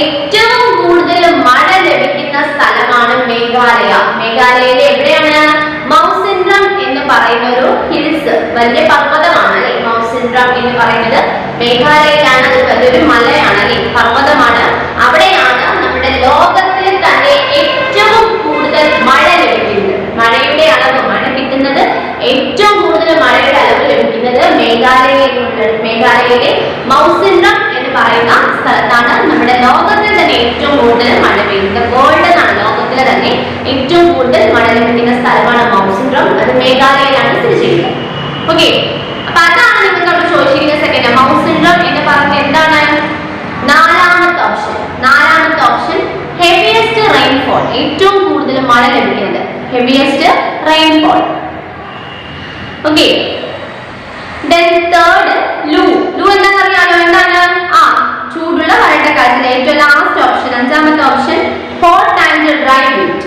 ഏറ്റവും കൂടുതൽ മഴ ലഭിക്കുന്ന സ്ഥലമാണ് മേഘാലയ. മേഘാലയയിലെ എവിടെയാണ്? മൗണ്ട് സിൻഡ്രം എന്ന് പറയുന്ന ഒരു ഹിൽസ്, വലിയ പർവ്വതമാണ് അല്ലെ. മൗണ്ട് സിൻഡ്രം എന്ന് പറയുന്നത് മേഘാലയയിലാണ്. അത് വലിയൊരു മലയാണ് അല്ലെ, പർവ്വതമാണ്. അവിടെയാണ് നമ്മുടെ ലോകത്തിൽ തന്നെ ഏറ്റവും കൂടുതൽ മഴ ലഭിക്കുന്നത്. മഴയുടെ അളവ്, മഴ കിട്ടുന്നത് ഏറ്റവും കൂടുതൽ മഴയുടെ അളവ് ലഭിക്കുന്നത് മേഘാലയയിലെ മൗണ്ട് സിൻഡ്രം എന്ന് പറയുന്ന സ്ഥലത്താണ്. നമ്മുടെ ലോകത്തിൽ തന്നെ ഏറ്റവും കൂടുതൽ മഴ പെയ്യുന്നത്. വേൾഡ് എന്നാണ്, ലോകത്തിലെ തന്നെ ഏറ്റവും കൂടുതൽ മഴ ലഭിക്കുന്ന സ്ഥലമാണ് മൗണ്ട് സിൻഡ്രം. അത് മേഘാലയയിലാണ് സ്ഥിതി ചെയ്യുന്നത്. ഓക്കെ, അപ്പൊ അതാണ് നിങ്ങൾക്ക് അവിടെ ചോദിച്ചിരിക്കുന്ന സെക്കൻഡ്. മൗണ്ട് സിൻഡ്രം എന്ന് പറയുന്നത് എന്താണ്? നാലാമത്തെ ഓപ്ഷൻ ഹെവിയസ്റ്റ് റെയിൻഫോൾ, ഏറ്റവും കൂടുതൽ മഴ ലഭിക്കുന്നത്, heaviest rainfall. Okay, then third ലൂ എന്താണെന്ന് അറിയാലോ? എന്താണ്? ചൂടുള്ള വരണ്ട കാലത്തിലെ ഏറ്റവും ലാസ്റ്റ് ഓപ്ഷൻ, അഞ്ചാമത്തെ option hot and dry wheat.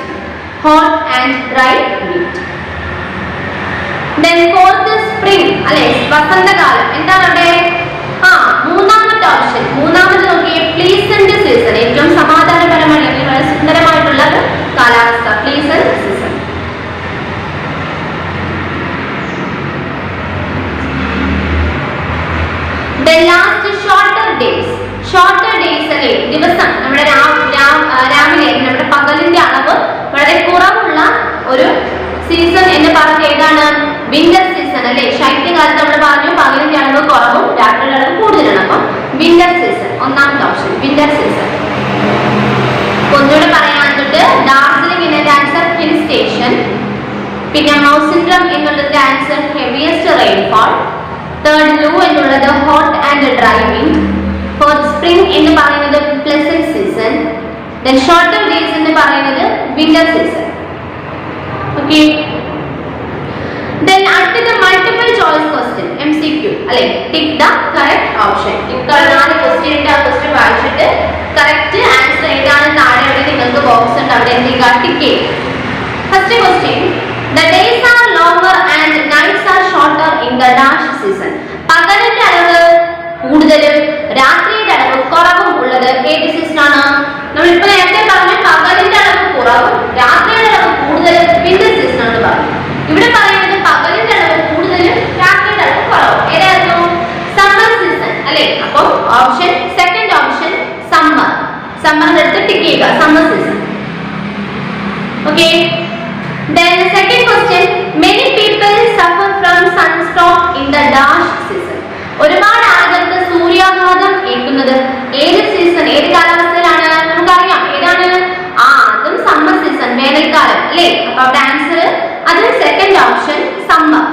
then fourth spring അല്ലെ, വസന്തകാലം. എന്താണ് അവിടെ? മൂന്നാമത്തെ ഓപ്ഷൻ, മൂന്നാമത് നോക്കിയേ പ്ലീസന്റ് സീസൺ, ഏറ്റവും സമാധാനപരമായ വളരെ സുന്ദരമായിട്ടുള്ള കാലാവസ്ഥ, പ്ലീസന്റ് season. the last shorter days അല്ലേ, ദിവസം നമ്മുടെ രാവിലെ നമ്മുടെ പകലിന്റെ അളവ് വളരെ കുറവുള്ള ഒരു സീസൺ എന്ന് പറഞ്ഞ ഏതാണ്? വിന്റർ സീസൺ അല്ലെ. ശൈത്യകാലത്ത് നമ്മൾ പറഞ്ഞു പകലിന്റെ അളവ് കുറവും രാത്രിയുടെ അളവ് കൂടുതലാണ്. അപ്പം വിന്റർ സീസൺ, ഒന്നാമത്തെ ഓപ്ഷൻ വിന്റർ സീസൺ. ഒന്നുകൂടെ പറയാനായിട്ട് ഡാർജിലിംഗ് എന്നതിന്റെ ആൻസർ ഹിൽ സ്റ്റേഷൻ, പിന്നെ മൗണ്ട് സിൻഡ്രം എന്നുള്ളതിന്റെ ആൻസർ ഹെവിയസ്റ്റ് റെയിൻഫോൾ, തേർഡ് ലൂ എന്നുള്ളത് hot and dry wind, fourth spring എന്ന് പറയുന്നത് pleasant season, then shorter days എന്ന് പറയുന്നത് വിന്റർ സീസൺ. ഓക്കെ, ദെൻ അടുത്തത് മൾട്ടിപ്പിൾ ചോയ്സ് ക്വസ്റ്റ്യൻ, MCQ അല്ലെ. Tick the correct option. ഇപ്പോൾ 4 ക്വസ്റ്റ്യൻ ഉണ്ട്. ആ ക്വസ്റ്റ്യൻ വായിച്ചിട്ട് കറക്റ്റ് ആൻസർ ഏതാണ് താഴെ അവിടെ നിങ്ങൾക്ക് ബോക്സ് ഉണ്ട്, അവിടെ എന്ത് ചെയ്യുക? ടിക്ക് ചെയ്യുക. First question, the days are longer and nights are shorter in the dash season. പകലിന്റെ അളവ് കൂടുതലും രാത്രിയുടെ അളവ് കുറവും ഉള്ളത് ഏത് സീസണാണ്? നമ്മളിപ്പോ നേരത്തെ പറഞ്ഞു പകലിന്റെ അളവ് കുറവും രാത്രിയുടെ അളവ് കൂടുതലും വിന്റർ സീസൺ ആണ് പറഞ്ഞു. ഇവിടെ പറയുന്നത് പകലിന്റെ അളവ് കൂടുതലും രാത്രിയുടെ അളവ് കുറവും. ഏതായിരുന്നു? സമ്മർ സീസൺ അല്ലെ. അപ്പം ഓപ്ഷൻ സെക്കൻഡ് ഓപ്ഷൻ സമ്മർ എടുത്ത് ടിക്ക് ചെയ്യുക, summer season. Okay, then second question, many people suffer from sunstroke in the dash season. ഒരുപാട് ആളുകൾക്ക് സൂര്യാഘാതം ഏൽക്കുന്നത് ഏത് സീസൺ, ഏത് കാലാവസ്ഥയിലാണ്? നമുക്കറിയാം ഏതാണ്? അതും സമ്മർ സീസൺ, വേനൽക്കാലം അല്ലേ. അപ്പൊ അവിടെ ആൻസർ അതും സെക്കൻഡ് ഓപ്ഷൻ സമ്മർ,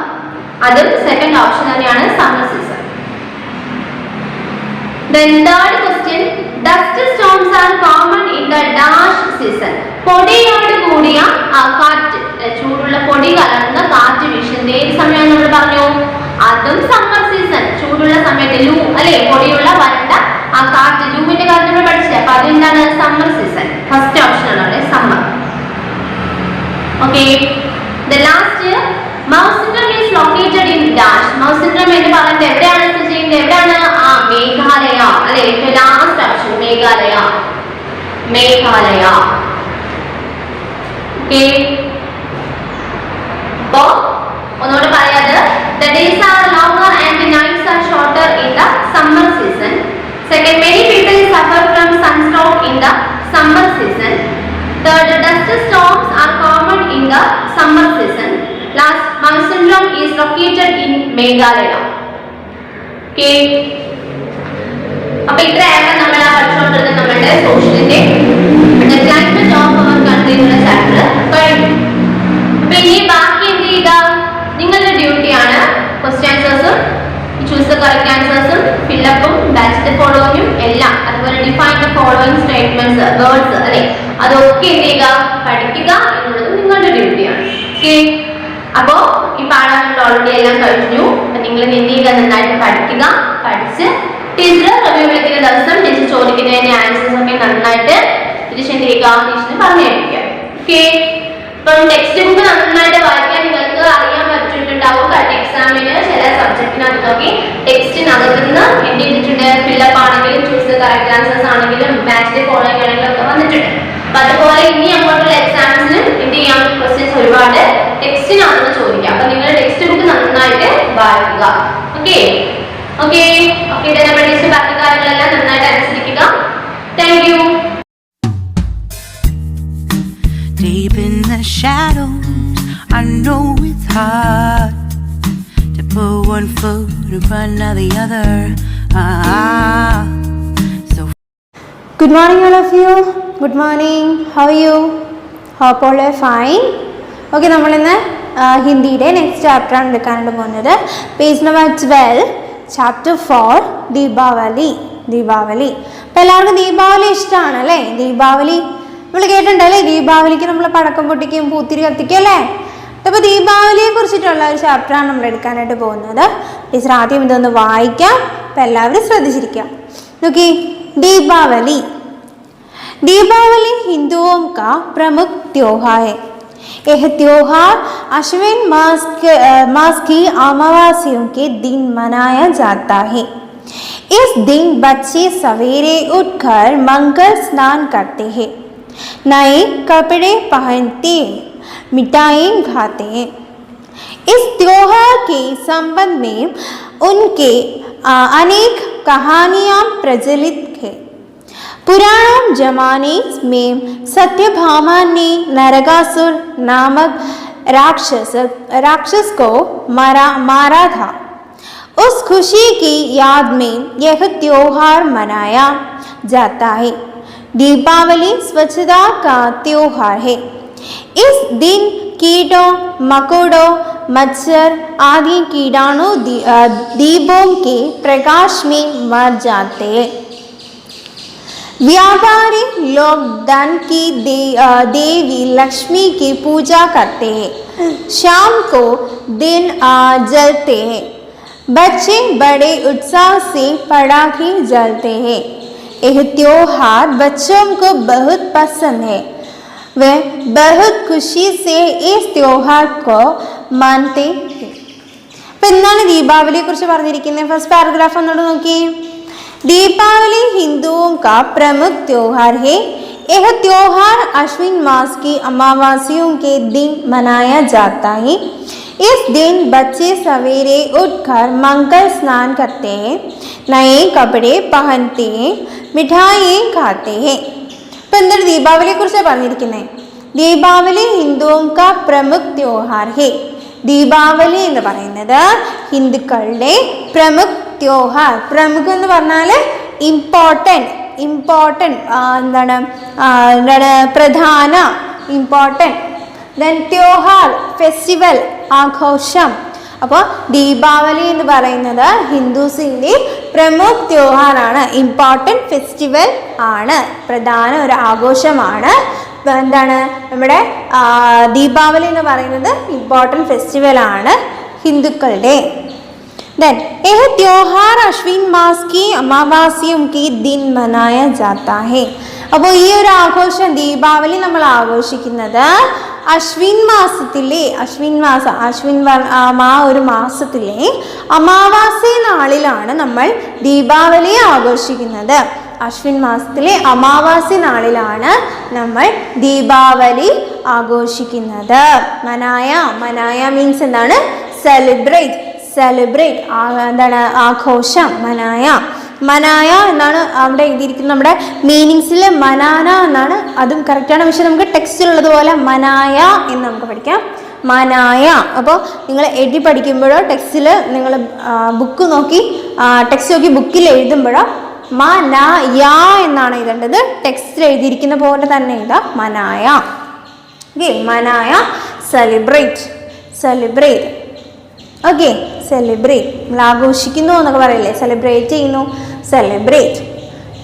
അതും സെക്കൻഡ് ഓപ്ഷൻ തന്നെയാണ്, summer season. then third question, dust storms are common in the dash season. പൊടിയോട് കൂടിയ കാറ്റ്, ചൂടുള്ള പൊടി കലർന്ന കാറ്റ് വീശുന്ന ഏത് സമയം നമ്മൾ പറഞ്ഞു? അതും സമ്മർ സീസൺ, ചൂടുള്ള സമയത്ത് ലൂ അല്ലെ, പൊടിയുള്ള വരണ്ട ആ കാറ്റ്, ലൂവിന്റെ കാറ്റ് നമ്മൾ പഠിച്ചില്ല. അപ്പൊ അതെന്താണ്? സമ്മർ സീസൺ, ഫസ്റ്റ് ഓപ്ഷൻ ആണ് അവിടെ summer. Okay, the last mount syndrome is located in dash. Mount syndrome എന്ന് പറയുന്നത് എവിടെയാണ് സ്ഥിതി ചെയ്യുന്നത്? എവിടെയാണ്? മേഘാലയ അല്ലെ. Last option Meghalaya. ഓക്കെ, അപ്പോ ഒന്നുകൂടെ പറയാത്. the days are longer and the nights are shorter in the summer season. Second, many people suffer from sunstroke in the summer season. Third, dust storms are common in the summer season. Last, Mount Syndrome is located in Meghalaya. Okay. അപ്പോൾ ഇത്രയാണ് നമ്മൾ പഠിച്ചുകൊണ്ടിരുന്നത് നമ്മുടെ സോഷ്യലിന്റെ climate of our country എന്നുള്ള chapter കഴിഞ്ഞു. അപ്പൊ ഇനി ബാക്കി എന്ത് ചെയ്യുക? നിങ്ങളുടെ ഡ്യൂട്ടിയാണ് ക്വസ്റ്റ്യൻ ആൻസേഴ്സും ചൂസ് ദ കറക്റ്റ് ആൻസേഴ്സും ഫില്ലപ്പും ബാച്ച് ദ ഫോളോയിങ്ങും എല്ലാം, അതുപോലെ define the following statements words അല്ലെ, അതൊക്കെ എന്ത് ചെയ്യുക? പഠിക്കുക എന്നുള്ളത് നിങ്ങളുടെ ഡ്യൂട്ടിയാണ്. ഓക്കെ, അപ്പോ ഈ പാഠം നമ്മൾ ഓൾറെഡി എല്ലാം കഴിഞ്ഞു. അപ്പൊ നിങ്ങൾ എന്ത് ചെയ്യുക? നന്നായിട്ട് പഠിക്കുക. പഠിച്ച് ടീച്ചർ റിവ്യൂ വിളിക്കുന്ന ദിവസം ടീച്ചർ ചോദിക്കുന്നതിന്റെ ആൻസേഴ്സ് ഒക്കെ നന്നായിട്ട് ടീച്ചറിന് പറഞ്ഞു തരിക. ഓക്കെ, ഇപ്പം ടെക്സ്റ്റ് ബുക്ക് നന്നായിട്ട് വായിക്കാൻ നിങ്ങൾക്ക് അറിയാൻ പറ്റിയിട്ടുണ്ട്. ഉണ്ടാവും എക്സാമിന് ചില സബ്ജക്റ്റിനകത്ത് നോക്കി ടെക്സ്റ്റിനകത്തുനിന്ന് എന്ത് ചെയ്തിട്ടുണ്ട്, ഫില്ലപ്പ് ആണെങ്കിലും ചൂസ് കറക്റ്റ് ആൻസേഴ്സ് ആണെങ്കിലും മാച്ചിന്റെ ഫോളോയിങ് ആണെങ്കിലും ഒക്കെ വന്നിട്ടുണ്ട്. അപ്പൊ അതുപോലെ ഇനി അങ്ങോട്ടുള്ള എക്സാംസിന് എന്ത് ചെയ്യാം, ക്വസ്റ്റ്യൻസ് ഒരുപാട് ടെക്സ്റ്റിനകത്ത് ചോദിക്കാം. അപ്പൊ നിങ്ങൾ ടെക്സ്റ്റ് ബുക്ക് നന്നായിട്ട് വായിക്കുക. ഓക്കെ ഓക്കെ ഓക്കെ നമ്മുടെ ടെക്സ്റ്റ് ബാക്കി കാര്യങ്ങളെല്ലാം നന്നായിട്ട് അനുസരിക്കുക. Thank you. Deep in the shadows, I know it's hard to put one foot in front of the other. So good morning all of you. Good morning. How are you? Hope all are fine. Okay, നമ്മൾ ഇന്ന് ഹിന്ദിയുടെ next chapter ആണ് എടുക്കാനായിട്ട് പോകുന്നത്. Page number 12, chapter 4, Deepavali. Deepavali അപ്പോൾ എല്ലാവർക്കും ദീപാവലി ഇഷ്ടമാണ് അല്ലേ? ദീപാവലി നമ്മൾ കേട്ടിട്ടുണ്ടല്ലേ, ദീപാവലിക്ക് നമ്മൾ പടക്കം പൊട്ടിക്കും, പൂത്തിരി കത്തിക്കും അല്ലേ? അപ്പോൾ ദീപാവലിയെ കുറിച്ചിട്ടുള്ള ഒരു ചാപ്റ്ററാണ് നമ്മൾ എടുക്കാനായിട്ട് പോകുന്നത്. ടീച്ചർ ആദ്യം ഇതൊന്ന് വായിക്കാം, അപ്പോൾ എല്ലാവരും ശ്രദ്ധിച്ചിരിക്കാം. നോക്കി, दीपावली. दीपावली हिंदुओं का प्रमुख त्योहार है. यह त्योहार अश्विन मास की अमावस्या के दिन मनाया जाता है. इस दिन बच्चे सवेरे उठकर मंगल स्नान करते हैं, नए कपड़े पहनते हैं, मिठाई खाते हैं. इस त्योहार के संबंध में उनके अनेक कहानियाँ प्रचलित है. पुराने जमाने में सत्यभामा ने नरकासुर नामक राक्षस को मारा था. उस खुशी की याद में यह त्योहार मनाया जाता है. दीपावली स्वच्छता का त्योहार है. इस दिन कीटों, मकोड़ों, मच्छर आदि कीटाणु दीपों के प्रकाश में मर जाते हैं. व्यापारी लोग धन की देवी लक्ष्मी की पूजा करते हैं. शाम को दिन जलते हैं. बच्चे बड़े उत्साह से पटाखे जलते हैं. यह त्योहार बच्चों को बहुत पसंद है. वे बहुत खुशी से इस त्योहार को मानते हैं. അപ്പോൾ എന്താണ് ദീപാവലിയെ കുറിച്ച് പറഞ്ഞിരിക്കുന്നത്? ഫസ്റ്റ് പാരഗ്രാഫ് ഒന്നുകൂടെ നോക്കി. दीपावली हिंदुओं का प्रमुख त्योहार है. यह त्योहार अश्विन मास की अमावस्या के दिन मनाया जाता है. इस दिन बच्चे सवेरे उठकर मंगल स्नान करते हैं, नए कपड़े पहनते हैं, मिठाई खाते हैं. അപ്പോൾ എന്താണ് ദീപാവലിയെ കുറിച്ച് പറഞ്ഞിരിക്കുന്നത്? ദീപാവലി ഹിന്ദുओं का प्रमुख त्योहार है. ദീപാവലി എന്ന് പറയുന്നത് ഹിന്ദുക്കളുടെ പ്രമുഖ് त्योहार. പ്രമുഖ് എന്ന് പറഞ്ഞാൽ ഇമ്പോർട്ടൻറ്റ് എന്താണ് പ്രധാന, ഇമ്പോർട്ടൻറ്റ്. ദെൻ त्योहार ഫെസ്റ്റിവൽ, ആഘോഷം. അപ്പോൾ ദീപാവലി എന്ന് പറയുന്നത് ഹിന്ദുസിൻ്റെ പ്രമുഖ് त्योहाराണ്, ഇമ്പോർട്ടൻറ്റ് ഫെസ്റ്റിവൽ ആണ്, പ്രധാന ഒരു ആഘോഷമാണ്. എന്താണ് നമ്മുടെ ദീപാവലി എന്ന് പറയുന്നത് ഇമ്പോർട്ടൻറ്റ് ഫെസ്റ്റിവൽ ആണ് ഹിന്ദുക്കളുടെ. देन यह त्योहार अश्विन मास की अमावस्या के दिन मनाया जाता है. അപ്പോൾ ഈ ഒരു ആഘോഷം ദീപാവലി നമ്മൾ ആഘോഷിക്കുന്നത് അശ്വിൻ മാസത്തിലെ ആ ഒരു മാസത്തിലെ അമാവാസ്യ നാളിലാണ് നമ്മൾ ദീപാവലി ആഘോഷിക്കുന്നത്. അശ്വിൻ മാസത്തിലെ അമാവാസ്യ നാളിലാണ് നമ്മൾ ദീപാവലി ആഘോഷിക്കുന്നത്. മനായ മീൻസ് എന്താണ്? സെലിബ്രേറ്റ് എന്താണ്? ആഘോഷം. മനായ എന്നാണ് അവിടെ എഴുതിയിരിക്കുന്നത്. നമ്മുടെ മീനിങ്സിൽ മനാന എന്നാണ്, അതും കറക്റ്റാണ്. പക്ഷെ നമുക്ക് ടെക്സ്റ്റിലുള്ളതുപോലെ മനായ എന്ന് നമുക്ക് പഠിക്കാം. മനായ. അപ്പോൾ നിങ്ങൾ എഴുതി പഠിക്കുമ്പോഴോ ടെക്സ്റ്റിൽ നിങ്ങൾ ബുക്ക് നോക്കി ടെക്സ്റ്റ് നോക്കി ബുക്കിൽ എഴുതുമ്പോഴോ മനായ എന്നാണ് എഴുതേണ്ടത്. ടെക്സ്റ്റിൽ എഴുതിയിരിക്കുന്ന പോലെ തന്നെ എഴുതാം, മനായ. ഓക്കെ, മനായ സെലിബ്രേറ്റ്. ഓക്കെ, സെലിബ്രേറ്റ് നമ്മൾ ആഘോഷിക്കുന്നു എന്നൊക്കെ പറയില്ലേ, സെലിബ്രേറ്റ് ചെയ്യുന്നു, സെലിബ്രേറ്റ്.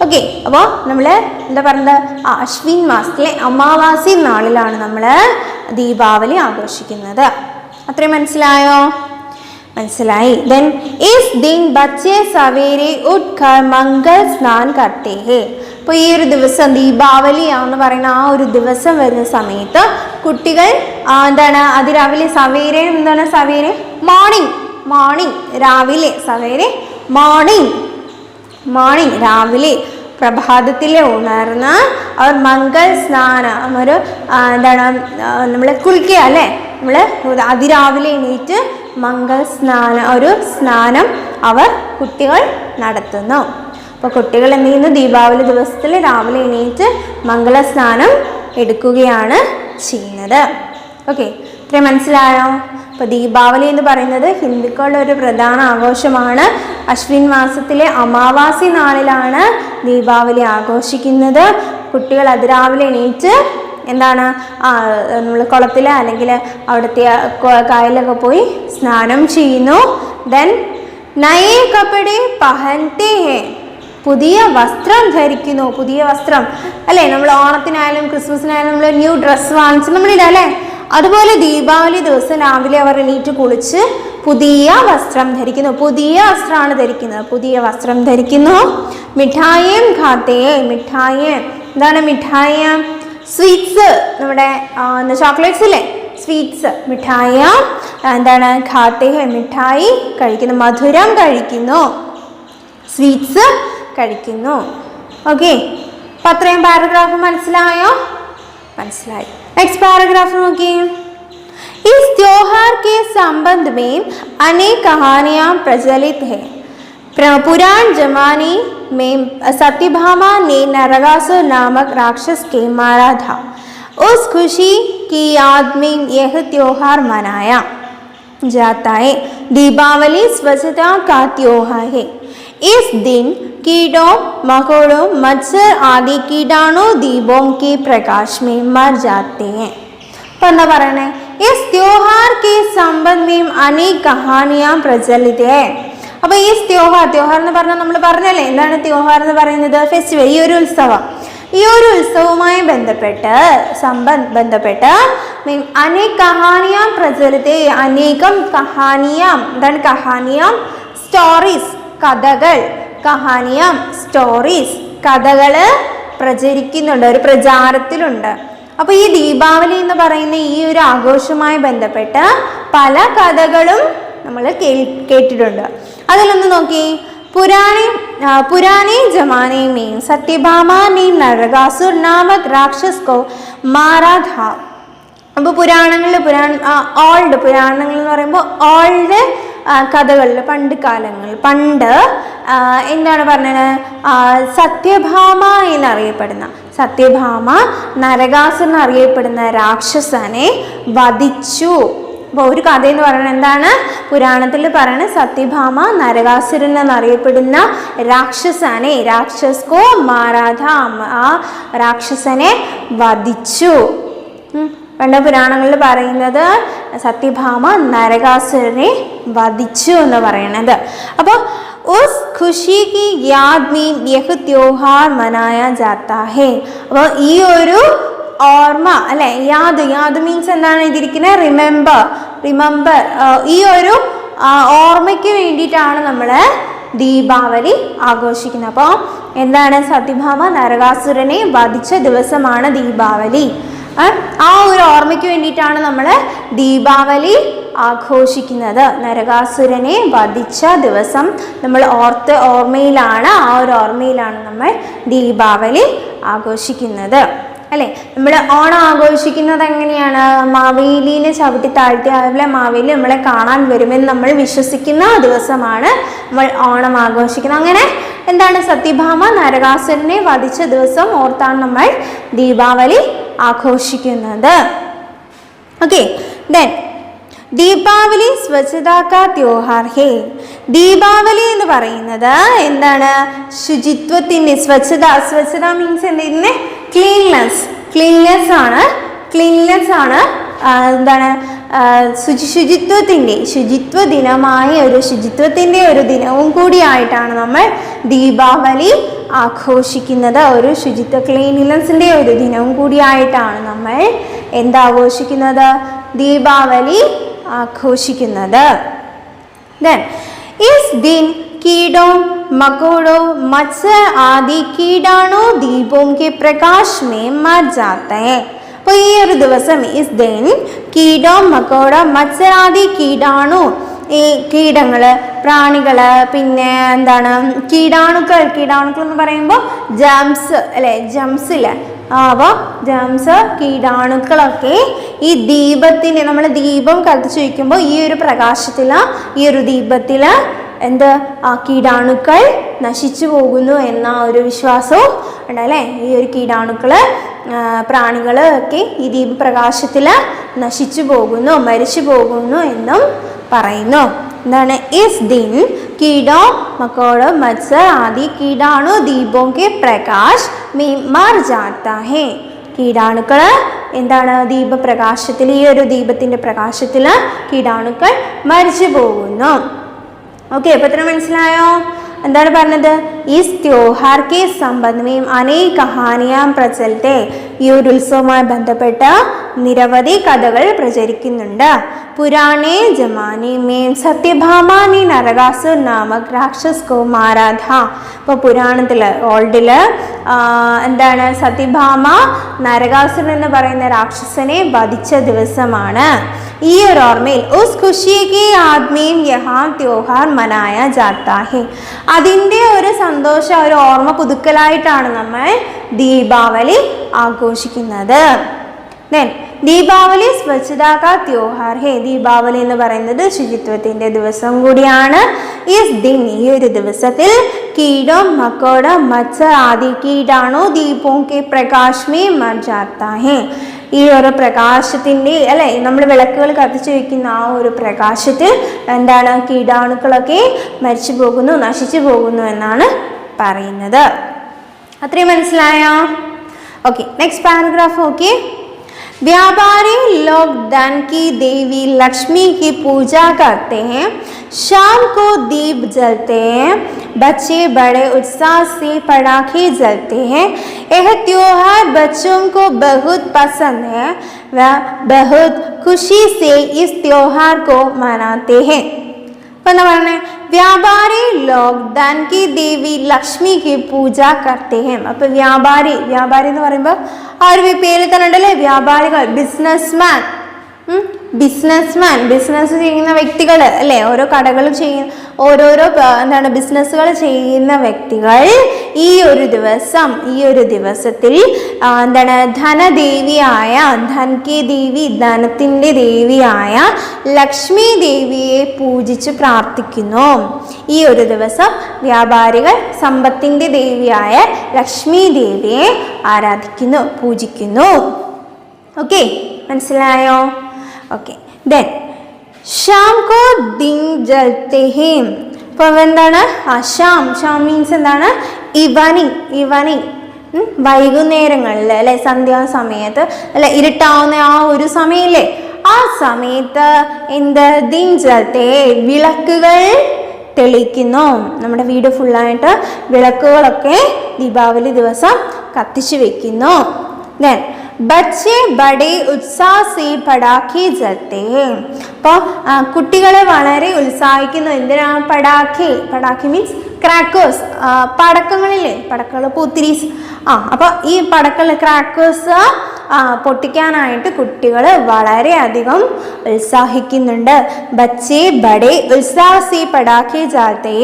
ഓക്കെ, അപ്പോൾ നമ്മൾ എന്താ പറയുന്നത്? അശ്വിൻ മാസത്തിലെ അമാവാസ്യ നാളിലാണ് നമ്മൾ ദീപാവലി ആഘോഷിക്കുന്നത്. അത്രയും മനസ്സിലായോ? മനസ്സിലായി. देन इस दिन बच्चे सवेरे उठकर मंगल स्नान करते हैं. അപ്പോൾ ഈ ഒരു ദിവസം ദീപാവലിയാണെന്ന് പറയുന്ന ആ ഒരു ദിവസം വരുന്ന സമയത്ത് കുട്ടികൾ എന്താണ് അതിരാവിലെ സവേരെ എന്താണ് സവേരെ മോർണിംഗ് രാവിലെ സവേരെ മോർണിംഗ് രാവിലെ പ്രഭാതത്തിൽ ഉണർന്ന് അവർ മംഗൾ സ്നാനം ഒരു എന്താണ് നമ്മൾ കുളിക്കുക അല്ലേ, നമ്മൾ അതിരാവിലെ എണീറ്റ് മംഗൾ സ്നാനം അവർ കുട്ടികൾ നടത്തുന്നു. അപ്പോൾ കുട്ടികൾ എന്ത് ചെയ്യുന്നു, ദീപാവലി ദിവസത്തിൽ രാവിലെ എണീറ്റ് മംഗള സ്നാനം എടുക്കുകയാണ് ചെയ്യുന്നത്. ഓക്കെ, ഇത്രയും മനസ്സിലായോ? അപ്പോൾ ദീപാവലി എന്ന് പറയുന്നത് ഹിന്ദുക്കളുടെ ഒരു പ്രധാന ആഘോഷമാണ്. അശ്വിൻ മാസത്തിലെ അമാവാസി നാളിലാണ് ദീപാവലി ആഘോഷിക്കുന്നത്. കുട്ടികൾ അതിരാവിലെ എണീറ്റ് എന്താണ് നമ്മൾ കുളത്തിൽ അല്ലെങ്കിൽ അവിടുത്തെ കായലൊക്കെ പോയി സ്നാനം ചെയ്യുന്നു. ദെൻ നയേ കപടെ പഹൻതേ ഹേ, പുതിയ വസ്ത്രം ധരിക്കുന്നു. പുതിയ വസ്ത്രം അല്ലേ, നമ്മൾ ഓണത്തിനായാലും ക്രിസ്മസിനായാലും നമ്മൾ ന്യൂ ഡ്രസ്സ് വാങ്ങിച്ച് നമ്മളിടാം അല്ലേ. അതുപോലെ ദീപാവലി ദിവസം രാവിലെ അവർ എണീറ്റ് കുളിച്ച് പുതിയ വസ്ത്രം ധരിക്കുന്നു. പുതിയ വസ്ത്രമാണ് ധരിക്കുന്നത്, പുതിയ വസ്ത്രം ധരിക്കുന്നു. മിഠായിയും ഖാത്തേ, മിഠായി എന്താണ് മിഠായി? സ്വീറ്റ്സ്, നമ്മുടെ ചോക്ലേറ്റ്സ് ഇല്ലേ, സ്വീറ്റ്സ് മിഠായി എന്താണ് ഖാത്തേ ഹെ, മിഠായി കഴിക്കുന്നു, മധുരം കഴിക്കുന്നു, സ്വീറ്റ്സ് കഴിക്കുന്നു. ഓക്കെ, അപ്പം അത്രയും പാരഗ്രാഫ് മനസ്സിലായോ? മനസ്സിലായി. नेक्स्ट पैराग्राफ नोकिए. इस त्योहार के संबंध में अनेक कहानियाँ प्रचलित है. पुराण जमाने में सत्यभामा ने नरकासुर नामक राक्षस के मारा था. उस खुशी की याद में यह त्योहार मनाया जाता है. दीपावली स्वच्छता का त्योहार है. इस दिन कीड़ों मकोड़ों मच्छर आदि कीटाणु दीपों के प्रकाश में मर जाते हैं. എന്താ പറയണേ? इस त्योहार के संबंध में अनेक कहानियां प्रचलित है. അപ്പോൾ ഈ त्योहार എന്ന് പറഞ്ഞാൽ നമ്മൾ പറഞ്ഞല്ലേ എന്താണ് त्योहार എന്ന് പറയുന്നത്? ഫെസ്റ്റിവൽ, ഈ ഒരു ഉത്സവം. ഈ ഒരു ഉത്സവവുമായി ബന്ധപ്പെട്ട് അനേക കഹാനിയാം പ്രചലിതേ, അനേകം കഹാനിയാം, എന്താണ് കഹാനിയാം? സ്റ്റോറീസ്, കഥകൾ. കഹാനിയാം സ്റ്റോറീസ്, കഥകൾ പ്രചരിക്കുന്നുണ്ട്, ഒരു പ്രചാരത്തിലുണ്ട്. അപ്പോൾ ഈ ദീപാവലി എന്ന് പറയുന്ന ഈ ഒരു ആഘോഷവുമായി ബന്ധപ്പെട്ട് പല കഥകളും നമ്മൾ കേട്ടിട്ടുണ്ട്. അതിലൊന്ന് നോക്കി. पुराने जमाने में सत्यभामा ने नरकासुर नामक राक्षस को मारा था. അപ്പോൾ പുരാണങ്ങൾ എന്ന് പറയുമ്പോൾ ഓൾഡ് കഥകളിൽ പണ്ട് എന്താണ് പറഞ്ഞത്? സത്യഭാമ നരകാസുരൻ എന്നറിയപ്പെടുന്ന രാക്ഷസനെ വധിച്ചു. അപ്പോൾ ഒരു കഥ എന്ന് പറയുന്നത് എന്താണ്? പുരാണത്തിൽ പറയുന്നത് സത്യഭാമ നരകാസുരൻ എന്നറിയപ്പെടുന്ന രാക്ഷസോ മാരാധ, ആ രാക്ഷസനെ വധിച്ചു. പണ്ട് പുരാണങ്ങളിൽ പറയുന്നത് സത്യഭാമ നരകാസുരനെ വധിച്ചു എന്ന് പറയുന്നത്. അപ്പോൾ ഉസ് ഖുഷി കി യാദ് മീ യഹ് ത്യോഹാർ മനായ ജാത്താ ഹേ. അപ്പോൾ ഈ ഒരു ഓർമ്മ അല്ലെ, യാദ് മീൻസ് എന്താണ് ഇതിരിക്കുന്നത്? റിമെമ്പർ. ഈ ഒരു ഓർമ്മയ്ക്ക് വേണ്ടിയിട്ടാണ് നമ്മൾ ദീപാവലി ആഘോഷിക്കുന്നത്. അപ്പോൾ എന്താണ്? സത്യഭാമ നരകാസുരനെ വധിച്ച ദിവസമാണ് ദീപാവലി. ആ ഒരു ഓർമ്മയ്ക്ക് വേണ്ടിയിട്ടാണ് നമ്മൾ ദീപാവലി ആഘോഷിക്കുന്നത്. നരകാസുരനെ വധിച്ച ദിവസം നമ്മൾ ഓർമ്മയിലാണ്, ആ ഒരു ഓർമ്മയിലാണ് നമ്മൾ ദീപാവലി ആഘോഷിക്കുന്നത് അല്ലേ. നമ്മൾ ഓണം ആഘോഷിക്കുന്നത് എങ്ങനെയാണ്? മാവേലിനെ ചവിട്ടി താഴ്ത്തി അതുപോലെ മാവേലി നമ്മളെ കാണാൻ വരുമെന്ന് നമ്മൾ വിശ്വസിക്കുന്ന ദിവസമാണ് നമ്മൾ ഓണം ആഘോഷിക്കുന്നത്. അങ്ങനെ എന്താണ്? സത്യഭാമ നരകാസുരനെ വധിച്ച ദിവസം ഓർത്താണ് നമ്മൾ ദീപാവലി ആഘോഷിക്കുന്നത്. ഓക്കെ, ദെൻ ദീപാവലി സ്വച്ഛതാ കാ ത്യോഹാർ ഹേ. ദീപാവലി എന്ന് പറയുന്നത് എന്താണ്? ശുചിത്വത്തിൻ്റെ സ്വച്ഛത മീൻസ് എന്തിന്? ക്ലീൻനെസ് ആണ് എന്താണ്? ശുചിത്വ ദിനമായ ശുചിത്വത്തിൻ്റെ ഒരു ദിനവും കൂടിയായിട്ടാണ് നമ്മൾ ദീപാവലി ആഘോഷിക്കുന്നത്. ഒരു ക്ലീൻനെസ്സിൻ്റെ ഒരു ദിനവും കൂടിയായിട്ടാണ് നമ്മൾ എന്താഘോഷിക്കുന്നത്? ദീപാവലി ആഘോഷിക്കുന്നത്. Then, इस दिन कीड़ों मकोड़ों मच्छर आदि कीटाणु दीपों के प्रकाश में मर जाते हैं. അപ്പോൾ ഈ ഒരു ദിവസം ഇസ് ദിൻ കീടോ മക്കോടോ മത്സരാദി കീടാണു, ഈ കീടങ്ങൾ, പ്രാണികൾ, പിന്നെ എന്താണ് കീടാണുക്കൾ എന്ന് പറയുമ്പോൾ ജംസ് അല്ലേ, ജംസില്ല. അപ്പോൾ ജംസ് കീടാണുക്കളൊക്കെ ഈ ദീപത്തിന്, നമ്മൾ ദീപം കത്തിച്ച് വയ്ക്കുമ്പോൾ ഈ ഒരു പ്രകാശത്തിൽ, ഈ ഒരു ദീപത്തിൽ എന്ത് ആ കീടാണുക്കൾ നശിച്ചു പോകുന്നു എന്ന ഒരു വിശ്വാസവും ഉണ്ടല്ലേ. ഈ ഒരു കീടാണുക്കൾ, പ്രാണികൾ ഒക്കെ ഈ ദീപപ്രകാശത്തിൽ നശിച്ചു പോകുന്നു, മരിച്ചു പോകുന്നു എന്നും പറയുന്നു. എന്താണ്? ഇസ് ദിൻ कीड़ो मकोड़ो मच्छर आदि कीटाणु दीपों के प्रकाश में मर जाता है. കീടാണുക്കൾ എന്താണ് ദീപപ്രകാശത്തിൽ, ഈ ഒരു ദീപത്തിൻ്റെ പ്രകാശത്തിൽ കീടാണുക്കൾ മരിച്ചു പോകുന്നു. ഓക്കെ, അപ്പോൾ ഇത്ര മനസ്സിലായോ? എന്താണ് പറഞ്ഞത്? ഇസ് ത്യോഹാർ കെ സംബന്ധം അനേക കഹാനിയാം പ്രചലത്തെ. ഈ ഒരു ഉത്സവവുമായി ബന്ധപ്പെട്ട് നിരവധി കഥകൾ പ്രചരിക്കുന്നുണ്ട്. പുരാണേ ജമാനെ മേം സത്യഭാമ ने നരകാസുർ നാമക് രാക്ഷസ് കോ മാരാ ഥാ. ഇപ്പോൾ പുരാണത്തിൽ ഓൾഡിൽ എന്താണ് സത്യഭാമ നരകാസുർ എന്ന് പറയുന്ന രാക്ഷസനെ വധിച്ച ദിവസമാണ്. ഈ ഒരു ഓർമ്മയിൽ ഉസ് ഖുഷി കി ആദ്മീം യഹാം ത്യോഹാർ മനായ ജാത്താ ഹെ. അതിൻ്റെ ഒരു സന്തോഷം, ഒരു ഓർമ്മ പുതുക്കലായിട്ടാണ് നമ്മൾ ദീപാവലി ആഘോഷിക്കുന്നത്. ദീപാവലി സ്വച്ഛതാ കാ ത്യോഹാർ ഹേ. ദീപാവലി എന്ന് പറയുന്നത് ശുചിത്വത്തിൻ്റെ ദിവസം കൂടിയാണ്. ഇസ് ദിൻ, ഈ ഒരു ദിവസത്തിൽ कीड़ों मकोड़ों मच्छर आदि कीटाणु दीपों के प्रकाश में मर जाता है. ഈ ഒരു പ്രകാശത്തിൻ്റെ അല്ലെ, നമ്മൾ വിളക്കുകൾ കത്തിച്ചു വയ്ക്കുന്ന ആ ഒരു പ്രകാശത്തിൽ എന്താണ് കീടാണുക്കളൊക്കെ മരിച്ചു പോകുന്നു, നശിച്ചു പോകുന്നു എന്നാണ് പറയുന്നത്. അത്രയും മനസ്സിലായോ? Okay, next paragraph. ഓക്കെ, व्यापारी लोग धन की देवी लक्ष्मी की पूजा करते हैं. शाम को दीप जलते हैं. बच्चे बड़े उत्साह से पटाखे जलते हैं. यह त्योहार बच्चों को बहुत पसंद है. वह बहुत खुशी से इस त्योहार को मनाते हैं. എന്താ പറഞ്ഞേ? വ്യാപാരി ലോക് ധൻ കി ദേവി ലക്ഷ്മി കി പൂജ കർത്തേ ഹെ. അപ്പൊ വ്യാപാരി എന്ന് പറയുമ്പോൾ ആ ഒരു പേരിൽ തന്നെ ഉണ്ടല്ലേ, വ്യാപാരികൾ, ബിസിനസ് ചെയ്യുന്ന വ്യക്തികൾ അല്ലേ, ഓരോ കടകൾ ചെയ്യുന്ന, ഓരോരോ എന്താണ് ബിസിനസ്സുകൾ ചെയ്യുന്ന വ്യക്തികൾ ഈ ഒരു ദിവസത്തിൽ എന്താണ് ധനദേവിയായ, ധൻകി ദേവി, ധനത്തിൻ്റെ ദേവിയായ ലക്ഷ്മി ദേവിയെ പൂജിച്ച് പ്രാർത്ഥിക്കുന്നു. ഈ ഒരു ദിവസം വ്യാപാരികൾ സമ്പത്തിൻ്റെ ദേവിയായ ലക്ഷ്മി ദേവിയെ ആരാധിക്കുന്നു, പൂജിക്കുന്നു. ഓക്കെ, മനസ്സിലായോ? ഓക്കെ, ദെൻ ഷാം കോ ദിൻ ജൽത്തെ ഹേ. അപ്പോൾ എന്താണ് ഷാം മീൻസ് എന്താണ്? ഈവനിങ്, വൈകുന്നേരങ്ങളിൽ അല്ലെ, സന്ധ്യാസമയത്ത് അല്ലെ, ഇരുട്ടാവുന്ന ആ ഒരു സമയമില്ലേ, ആ സമയത്ത് എന്ത് ദിൻ ജൽത്തെ, വിളക്കുകൾ തെളിയിക്കുന്നു. നമ്മുടെ വീട് ഫുള്ളായിട്ട് വിളക്കുകളൊക്കെ ദീപാവലി ദിവസം കത്തിച്ചു വെക്കുന്നു. ദെൻ ബച്ചെ ബഡേ ഉത്സാഹ സേ പടാഖെ ജൽത്തെ. അപ്പോൾ കുട്ടികളെ വളരെ ഉത്സാഹിക്കുന്നു. എന്തിനാണ്? പടാഖെ മീൻസ് ക്രാക്കേഴ്സ്, പടക്കങ്ങളില്ലേ, പടക്കങ്ങൾ, പൂത്തിരീസ്. അപ്പോൾ ഈ ക്രാക്കേഴ്സ് പൊട്ടിക്കാനായിട്ട് കുട്ടികൾ വളരെയധികം ഉത്സാഹിക്കുന്നുണ്ട്. ബച്ചെ ബഡേ ഉത്സാഹ സേ പടാഖെ ജൽത്തെ.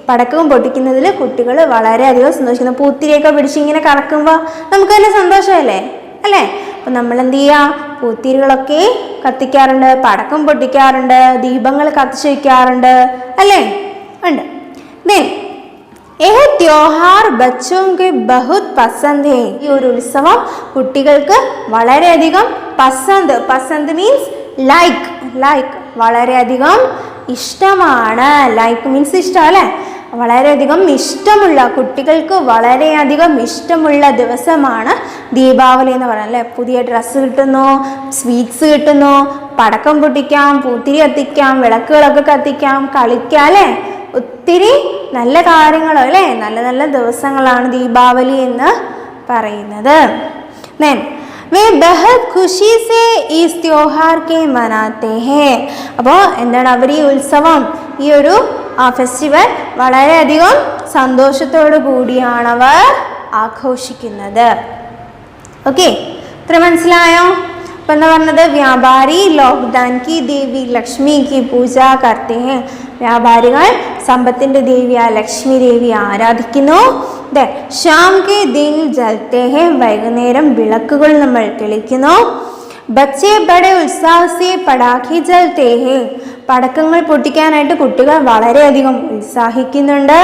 പടക്കം പൊട്ടിക്കുന്നതിൽ കുട്ടികൾ വളരെയധികം സന്തോഷിക്കുന്നു. പൂത്തിരിയൊക്കെ പിടിച്ച് ഇങ്ങനെ കറക്കുമ്പോൾ നമുക്ക് തന്നെ സന്തോഷമല്ലേ അല്ലേ? അപ്പം നമ്മൾ എന്ത് ചെയ്യുക? പൂത്തിരികളൊക്കെ കത്തിക്കാറുണ്ട്, പടക്കം പൊട്ടിക്കാറുണ്ട്, ദീപങ്ങൾ കത്തിച്ച് വയ്ക്കാറുണ്ട് അല്ലേ? ഉണ്ട്. ദെൻ ഏഹ് ത്യോഹാർ ബച്ചോങ്കെ ബഹുത് പസന്ത് ഹേ. ഈ ഒരു ഉത്സവം കുട്ടികൾക്ക് വളരെയധികം പസന്ത് മീൻസ് ലൈക്ക്, വളരെയധികം ഇഷ്ടമാണ്. ലൈക്ക് മീൻസ് ഇഷ്ടം അല്ലേ? വളരെയധികം ഇഷ്ടമുള്ള, കുട്ടികൾക്ക് വളരെയധികം ഇഷ്ടമുള്ള ദിവസമാണ് ദീപാവലി എന്ന് പറയുന്നത് അല്ലേ. പുതിയ ഡ്രസ്സ് കിട്ടുന്നു, സ്വീറ്റ്സ് കിട്ടുന്നു, പടക്കം പൊട്ടിക്കാം, പൂത്തിരി കത്തിക്കാം, വിളക്കുകളൊക്കെ കത്തിക്കാം, കളിക്കാം അല്ലേ. ഒത്തിരി നല്ല കാര്യങ്ങൾ അല്ലേ, നല്ല നല്ല ദിവസങ്ങളാണ് ദീപാവലി എന്ന് പറയുന്നത്. ദെൻ വേ ബഹത് ഖുഷി സേ ഈസ് ത്യോഹാർ കെ മനാത്തെ ഹേ. അപ്പോൾ എന്താണ്, അവർ ഈ ഉത്സവം, ഈ ഒരു ആ ഫെസ്റ്റിവൽ വളരെയധികം സന്തോഷത്തോടു കൂടിയാണവർ ആഘോഷിക്കുന്നത്. ഓക്കെ, ഇത്ര മനസ്സിലായോ? അപ്പം എന്താ പറഞ്ഞത്? വ്യാപാരി ലോക്ദാൻ കി ദേവി ലക്ഷ്മി കി പൂജ കർത്തേ ഹെ. വ്യാപാരികൾ സമ്പത്തിൻ്റെ ദേവിയായ ലക്ഷ്മി ദേവിയെ ആരാധിക്കുന്നു. ശ്യാം കെ ദിൻ ജൽത്തേ ഹെ. വൈകുന്നേരം വിളക്കുകൾ നമ്മൾ തെളിക്കുന്നു. ബച്ചെ ബഡെ ഉത്സാഹസെ പടാഖി ജൽത്തേ ഹെ. പടക്കങ്ങൾ പൊട്ടിക്കാനായിട്ട് കുട്ടികൾ വളരെയധികം ഉത്സാഹിക്കുന്നുണ്ട്.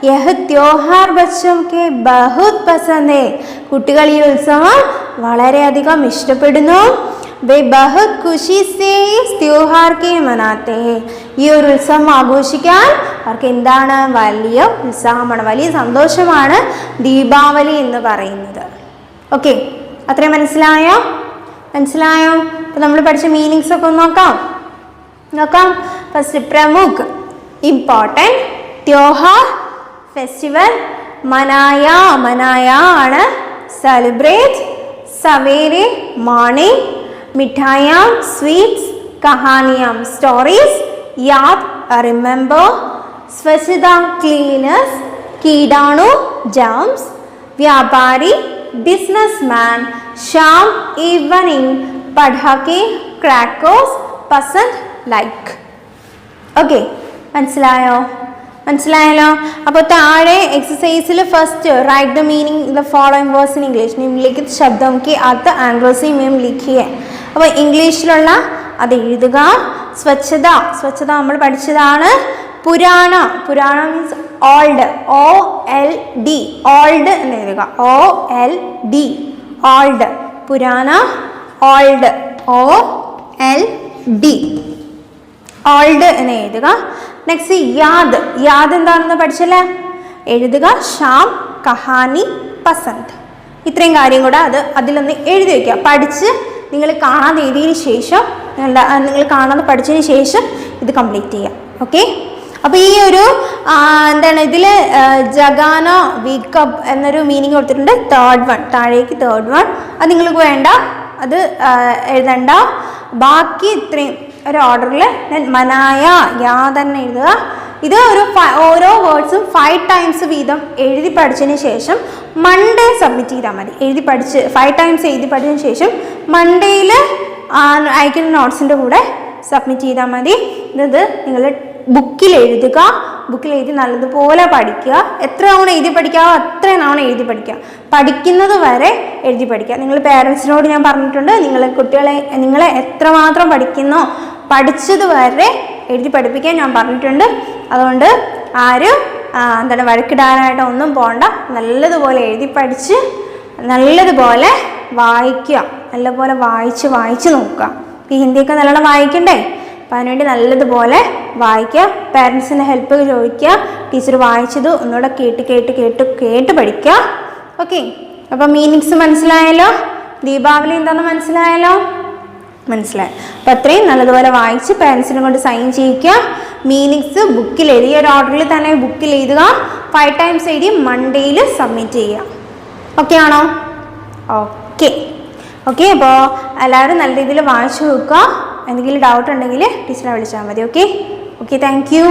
യഹ് ത്യോഹാർ ബച്ചോം കെ ബഹുത് പസന്ത് ഹെ. കുട്ടികൾ ഈ ഉത്സവം വളരെയധികം ഇഷ്ടപ്പെടുന്നു. വേ ബഹുത് ഖുഷി സേ ഇസ് ത്യോഹാർ കെ മനാത്തെ ഹെ. ഈ ഒരു ഉത്സവം ആഘോഷിക്കാൻ അവർക്ക് എന്താണ്? വലിയ ഉത്സാഹമാണ്, വലിയ സന്തോഷമാണ് ദീപാവലി എന്ന് പറയുന്നത്. ഓക്കെ, അത്രയും മനസ്സിലായോ? മനസ്സിലായോ? അപ്പോൾ നമ്മൾ പഠിച്ച മീനിങ്സ് ഒക്കെ ഒന്ന് നോക്കാം. ഫസ്റ്റ് പ്രമുഖ് ഇമ്പോർട്ടൻറ്റ്, ത്യോഹാർ ഫെസ്റ്റിവൽ, മനായ ആണ് സെലിബ്രേറ്റ്, സവേരെ മോർണിംഗ്, മിഠായാം സ്വീറ്റ്സ്, കഹാനിയാം സ്റ്റോറീസ്, യാദ് റിമെമ്പർ, സ്വച്ഛത ക്ലീനസ്, കീടാണു ജംസ്, വ്യാപാരി businessman, sham evening, padhake crackers, പസന്ത് ലൈക്ക്. ഓക്കെ, മനസ്സിലായല്ലോ? അപ്പോൾ താഴെ എക്സസൈസിൽ first write the meaning the following words in English. നിമ്ലിഖിത് ശബ്ദം കി അർത്ഥ ആംഗ്ലോസി में लिखिए. അപ്പോൾ ഇംഗ്ലീഷിലുള്ള അത് എഴുതുക. സ്വച്ഛത നമ്മൾ പഠിച്ചതാണ്. പുരാണ മീൻസ് ഓൾഡ്, OLD, ഓൾഡ് എന്ന് എഴുതുക. OLD, old. പുരാണ, ഓൾഡ്, OLD, ഓൾഡ് എന്ന് എഴുതുക. നെക്സ്റ്റ് യാദ് എന്താണെന്ന് പഠിച്ചല്ലേ, എഴുതുക. ഷാം, കഹാനി, പസന്ത്. ഇത്രയും കാര്യം കൂടെ അതിലൊന്ന് എഴുതി വയ്ക്കുക. പഠിച്ച് നിങ്ങൾ കാണാതെ എഴുതിയതിന് ശേഷം നിങ്ങൾ കാണാതെ പഠിച്ചതിന് ശേഷം ഇത് കംപ്ലീറ്റ് ചെയ്യാം. ഓക്കെ, അപ്പോൾ ഈ ഒരു എന്താണ് ഇതിൽ ജഗാനോ വീക്കപ്പ് എന്നൊരു മീനിങ് കൊടുത്തിട്ടുണ്ട്. തേർഡ് വൺ, താഴേക്ക് തേർഡ് വൺ, അത് നിങ്ങൾക്ക് വേണ്ട, അത് എഴുതണ്ട. ബാക്കി ഇത്രയും ഒരു ഓർഡറിൽ മനായ യാ തന്നെ എഴുതുക. ഇത് ഓരോ വേർഡ്സും 5 times വീതം എഴുതി പഠിച്ചതിന് ശേഷം മൺഡേ സബ്മിറ്റ് ചെയ്താൽ മതി. 5 times എഴുതി പഠിച്ചതിന് ശേഷം മൺഡേയിൽ അയക്കുന്ന നോട്ട്സിൻ്റെ കൂടെ സബ്മിറ്റ് ചെയ്താൽ മതി. ഇത് നിങ്ങൾ ബുക്കിൽ എഴുതുക. ബുക്കിൽ എഴുതി നല്ലതുപോലെ പഠിക്കുക. എത്ര തവണ എഴുതി പഠിക്കാവോ അത്രയും തവണ എഴുതി പഠിക്കുക. പഠിക്കുന്നത് വരെ എഴുതി പഠിക്കുക. നിങ്ങൾ പേരൻസിനോട് ഞാൻ പറഞ്ഞിട്ടുണ്ട്, നിങ്ങളെ എത്രമാത്രം പഠിക്കുന്നോ പഠിച്ചത് വരെ എഴുതി പഠിപ്പിക്കാൻ ഞാൻ പറഞ്ഞിട്ടുണ്ട്. അതുകൊണ്ട് ആരും വഴക്കിടാനായിട്ട് ഒന്നും പോകണ്ട. നല്ലതുപോലെ എഴുതി പഠിച്ച് നല്ലതുപോലെ വായിക്കുക. നല്ലപോലെ വായിച്ച് നോക്കുക. ഈ ഹിന്ദിയൊക്കെ നല്ലോണം വായിക്കണ്ടേ? അപ്പം അതിനുവേണ്ടി നല്ലതുപോലെ വായിക്കുക. പാരൻസിൻ്റെ ഹെൽപ്പ് ചോദിക്കുക. ടീച്ചർ വായിച്ചത് ഒന്നുകൂടെ കേട്ട് പഠിക്കുക. ഓക്കെ, അപ്പം മീനിങ്സ് മനസ്സിലായല്ലോ? ദീപാവലി എന്താണെന്ന് മനസ്സിലായല്ലോ? മനസ്സിലായി. അപ്പം അത്രയും നല്ലതുപോലെ വായിച്ച് പാരൻസിനെ കൊണ്ട് സൈൻ ചെയ്യിക്കുക. മീനിങ്സ് ബുക്കിൽ എഴുതിയ ഒരു ഓർഡറിൽ തന്നെ ബുക്കിൽ എഴുതുക. 5 times എഴുതി മൺഡേയിൽ സബ്മിറ്റ് ചെയ്യുക. ഓക്കെ ആണോ? ഓക്കെ, അപ്പോൾ എല്ലാവരും നല്ല രീതിയിൽ വായിച്ചു നോക്കുക. എന്തെങ്കിലും ഡൗട്ട് ഉണ്ടെങ്കിൽ ടീച്ചറെ വിളിച്ചാൽ മതി. Okay, thank you.